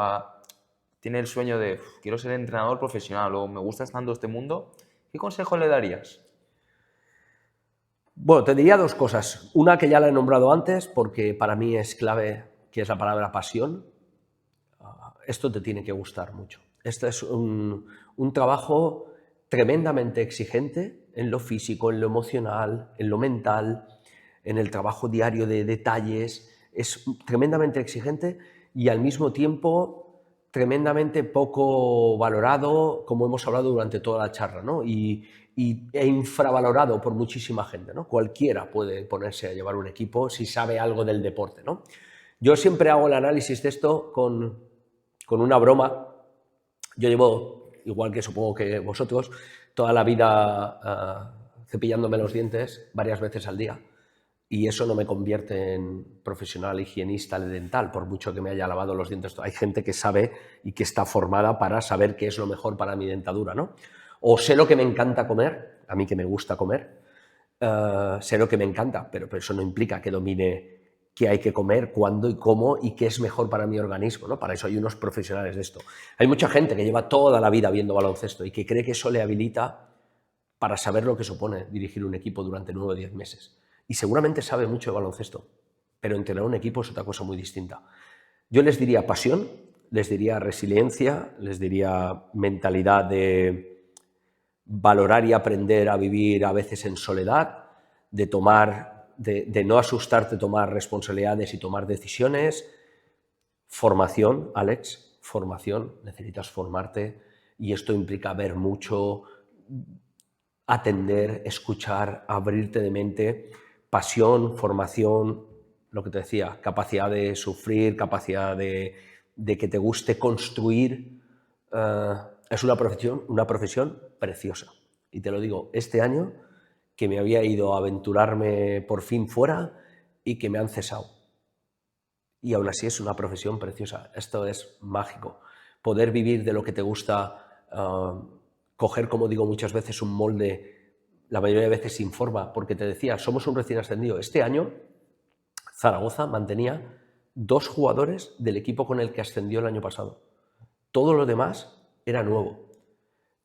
Tiene el sueño de, quiero ser entrenador profesional o me gusta tanto este mundo. ¿Qué consejo le darías? Bueno, te diría dos cosas. Una que ya la he nombrado antes, porque para mí es clave, que es la palabra pasión. Esto te tiene que gustar mucho. Este es un trabajo tremendamente exigente en lo físico, en lo emocional, en lo mental, en el trabajo diario de detalles. Es tremendamente exigente y al mismo tiempo tremendamente poco valorado, como hemos hablado durante toda la charla, ¿no? e infravalorado por muchísima gente, ¿no? Cualquiera puede ponerse a llevar un equipo si sabe algo del deporte, ¿no? Yo siempre hago el análisis de esto con una broma. Yo llevo, igual que supongo que vosotros, toda la vida cepillándome los dientes varias veces al día y eso no me convierte en profesional higienista dental, por mucho que me haya lavado los dientes. Hay gente que sabe y que está formada para saber qué es lo mejor para mi dentadura, ¿no? O sé lo que me encanta comer, a mí que me gusta comer, sé lo que me encanta, pero eso no implica que domine qué hay que comer, cuándo y cómo y qué es mejor para mi organismo, ¿no? Para eso hay unos profesionales de esto. Hay mucha gente que lleva toda la vida viendo baloncesto y que cree que eso le habilita para saber lo que supone dirigir un equipo durante 9 o 10 meses. Y seguramente sabe mucho de baloncesto, pero entrenar un equipo es otra cosa muy distinta. Yo les diría pasión, les diría resiliencia, les diría mentalidad de valorar y aprender a vivir a veces en soledad, de no asustarte, tomar responsabilidades y tomar decisiones. Formación, Alex, formación, necesitas formarte y esto implica ver mucho, atender, escuchar, abrirte de mente, pasión, formación, lo que te decía, capacidad de sufrir, capacidad de que te guste construir. Es una profesión preciosa. Y te lo digo, este año que me había ido a aventurarme por fin fuera y que me han cesado. Y aún así es una profesión preciosa. Esto es mágico. Poder vivir de lo que te gusta, coger, como digo muchas veces, un molde, la mayoría de veces sin forma, porque te decía, somos un recién ascendido. Este año Zaragoza mantenía 2 jugadores del equipo con el que ascendió el año pasado. Todo lo demás era nuevo.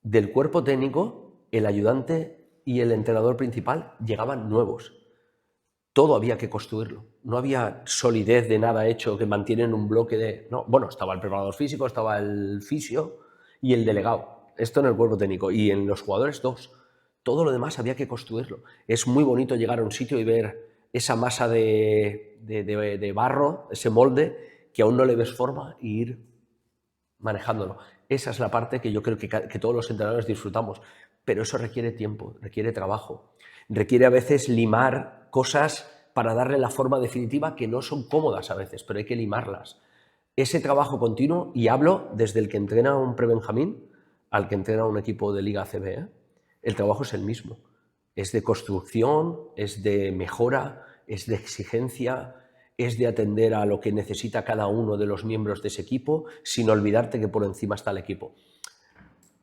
Del cuerpo técnico, el ayudante y el entrenador principal llegaban nuevos. Todo había que construirlo. No había solidez de nada hecho que mantienen un bloque de... No, bueno, estaba el preparador físico, estaba el fisio y el delegado. Esto en el cuerpo técnico. Y en los jugadores 2. Todo lo demás había que construirlo. Es muy bonito llegar a un sitio y ver esa masa de barro, ese molde, que aún no le ves forma, e ir manejándolo. Esa es la parte que yo creo que todos los entrenadores disfrutamos. Pero eso requiere tiempo, requiere trabajo. Requiere a veces limar cosas para darle la forma definitiva que no son cómodas a veces, pero hay que limarlas. Ese trabajo continuo, y hablo desde el que entrena un prebenjamín al que entrena un equipo de Liga ACB, ¿eh? El trabajo es el mismo. Es de construcción, es de mejora, es de exigencia, es de atender a lo que necesita cada uno de los miembros de ese equipo, sin olvidarte que por encima está el equipo.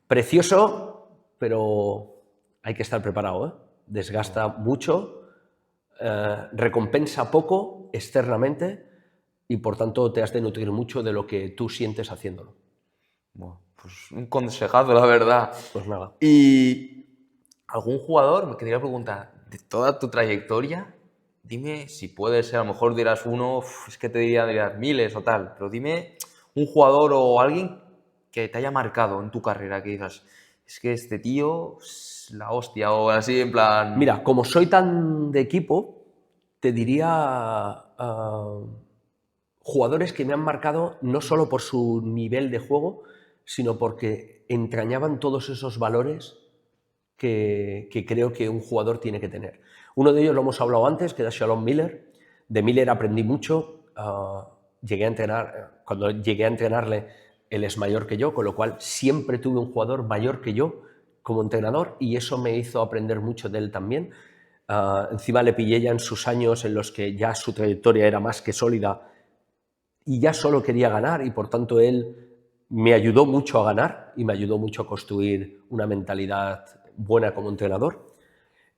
Precioso, pero hay que estar preparado, ¿eh? Desgasta mucho, recompensa poco externamente y por tanto te has de nutrir mucho de lo que tú sientes haciéndolo. Bueno, pues un consejazo, la verdad. Pues nada. Y algún jugador, me quería preguntar, de toda tu trayectoria, dime si puede ser, a lo mejor dirás uno, es que te dirías miles o tal, pero dime un jugador o alguien que te haya marcado en tu carrera, que digas, es que este tío es la hostia, o así en plan... Mira, como soy tan de equipo, te diría jugadores que me han marcado no solo por su nivel de juego, sino porque entrañaban todos esos valores que creo que un jugador tiene que tener. Uno de ellos lo hemos hablado antes, que era Shalom Miller. De Miller aprendí mucho. Cuando llegué a entrenarle, él es mayor que yo, con lo cual siempre tuve un jugador mayor que yo como entrenador y eso me hizo aprender mucho de él también. Encima le pillé ya en sus años en los que ya su trayectoria era más que sólida y ya solo quería ganar y por tanto él me ayudó mucho a ganar y me ayudó mucho a construir una mentalidad buena como entrenador.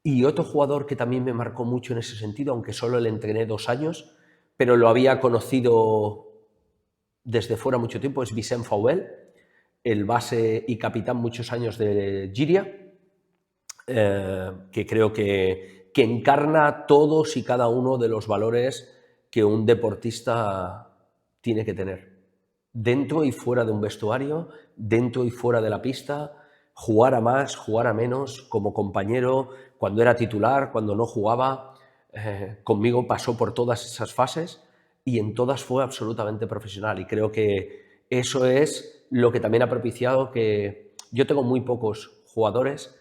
Y otro jugador que también me marcó mucho en ese sentido, aunque solo le entrené 2 años, pero lo había conocido desde fuera mucho tiempo, es Vicent Fauvel, el base y capitán muchos años de Giria, que creo que encarna todos y cada uno de los valores que un deportista tiene que tener. Dentro y fuera de un vestuario, dentro y fuera de la pista, jugar a más, jugar a menos, como compañero, cuando era titular, cuando no jugaba, conmigo pasó por todas esas fases y en todas fue absolutamente profesional y creo que eso es lo que también ha propiciado que yo tengo muy pocos jugadores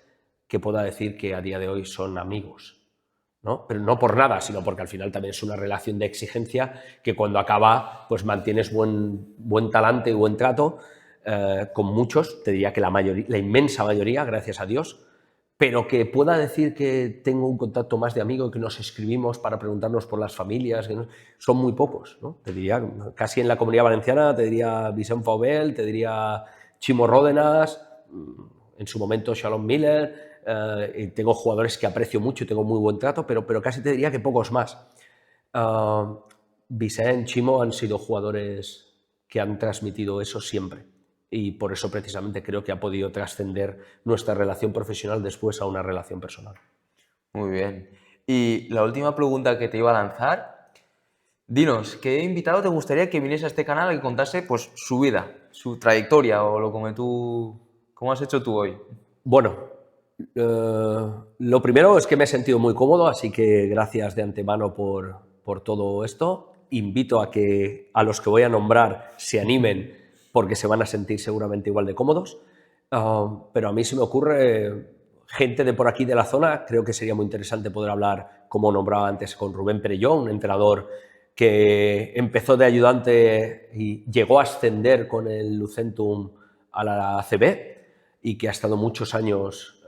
que pueda decir que a día de hoy son amigos, ¿no? Pero no por nada, sino porque al final también es una relación de exigencia que cuando acaba pues mantienes buen talante y buen trato con muchos, te diría que la inmensa mayoría, gracias a Dios, pero que pueda decir que tengo un contacto más de amigo, que nos escribimos para preguntarnos por las familias, son muy pocos, ¿no? Te diría, casi en la Comunidad Valenciana, te diría Vicent Fauvel, te diría Chimo Ródenas, en su momento Shalom Miller, tengo jugadores que aprecio mucho y tengo muy buen trato, pero casi te diría que pocos más. Vicent, Chimo han sido jugadores que han transmitido eso siempre. Y por eso precisamente creo que ha podido trascender nuestra relación profesional después a una relación personal. Muy bien. Y la última pregunta que te iba a lanzar, dinos, ¿qué invitado te gustaría que viniese a este canal y contase pues, su vida, su trayectoria o lo como has hecho tú hoy? Bueno, lo primero es que me he sentido muy cómodo, así que gracias de antemano por todo esto. Invito a los que voy a nombrar se animen porque se van a sentir seguramente igual de cómodos, pero a mí se me ocurre gente de por aquí de la zona, creo que sería muy interesante poder hablar, como nombraba antes, con Rubén Perelló, un entrenador que empezó de ayudante y llegó a ascender con el Lucentum a la ACB y que ha estado muchos años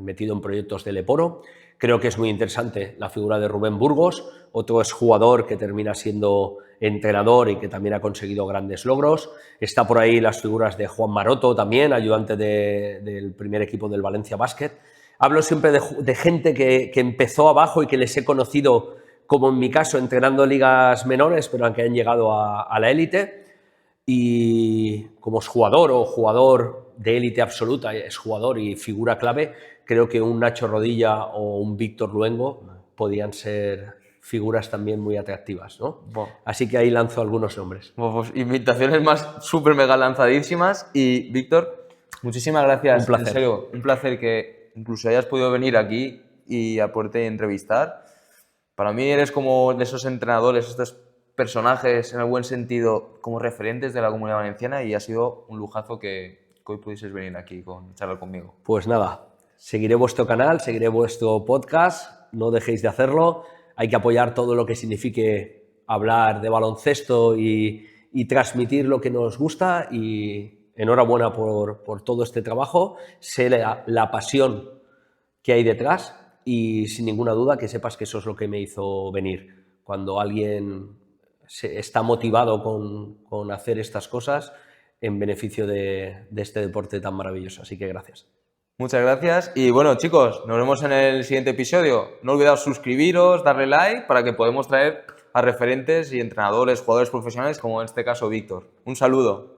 metido en proyectos de Leporo. Creo que es muy interesante la figura de Rubén Burgos, otro exjugador que termina siendo entrenador y que también ha conseguido grandes logros. Está por ahí las figuras de Juan Maroto también, ayudante del primer equipo del Valencia Basket. Hablo siempre de gente que empezó abajo y que les he conocido como en mi caso, entrenando ligas menores, pero que han llegado a la élite. Y como jugador de élite absoluta, es jugador y figura clave, creo que un Nacho Rodilla o un Víctor Luengo podían ser figuras también muy atractivas, ¿no? Así que ahí lanzo algunos nombres. Pues invitaciones más súper mega lanzadísimas. Y Víctor, muchísimas gracias. Un placer. En serio, un placer que incluso hayas podido venir aquí y a poderte entrevistar. Para mí eres como de esos entrenadores, estos personajes en el buen sentido, como referentes de la Comunidad Valenciana, y ha sido un lujazo que hoy pudieses venir aquí con charlar conmigo. Pues nada, seguiré vuestro canal, seguiré vuestro podcast, no dejéis de hacerlo, hay que apoyar todo lo que signifique hablar de baloncesto y transmitir lo que nos gusta, y enhorabuena por todo este trabajo, sé la pasión que hay detrás y sin ninguna duda que sepas que eso es lo que me hizo venir. Cuando alguien está motivado con hacer estas cosas en beneficio de este deporte tan maravilloso. Así que gracias. Muchas gracias y bueno, chicos, nos vemos en el siguiente episodio. No olvidéis suscribiros, darle like para que podamos traer a referentes y entrenadores, jugadores profesionales como en este caso Víctor. Un saludo.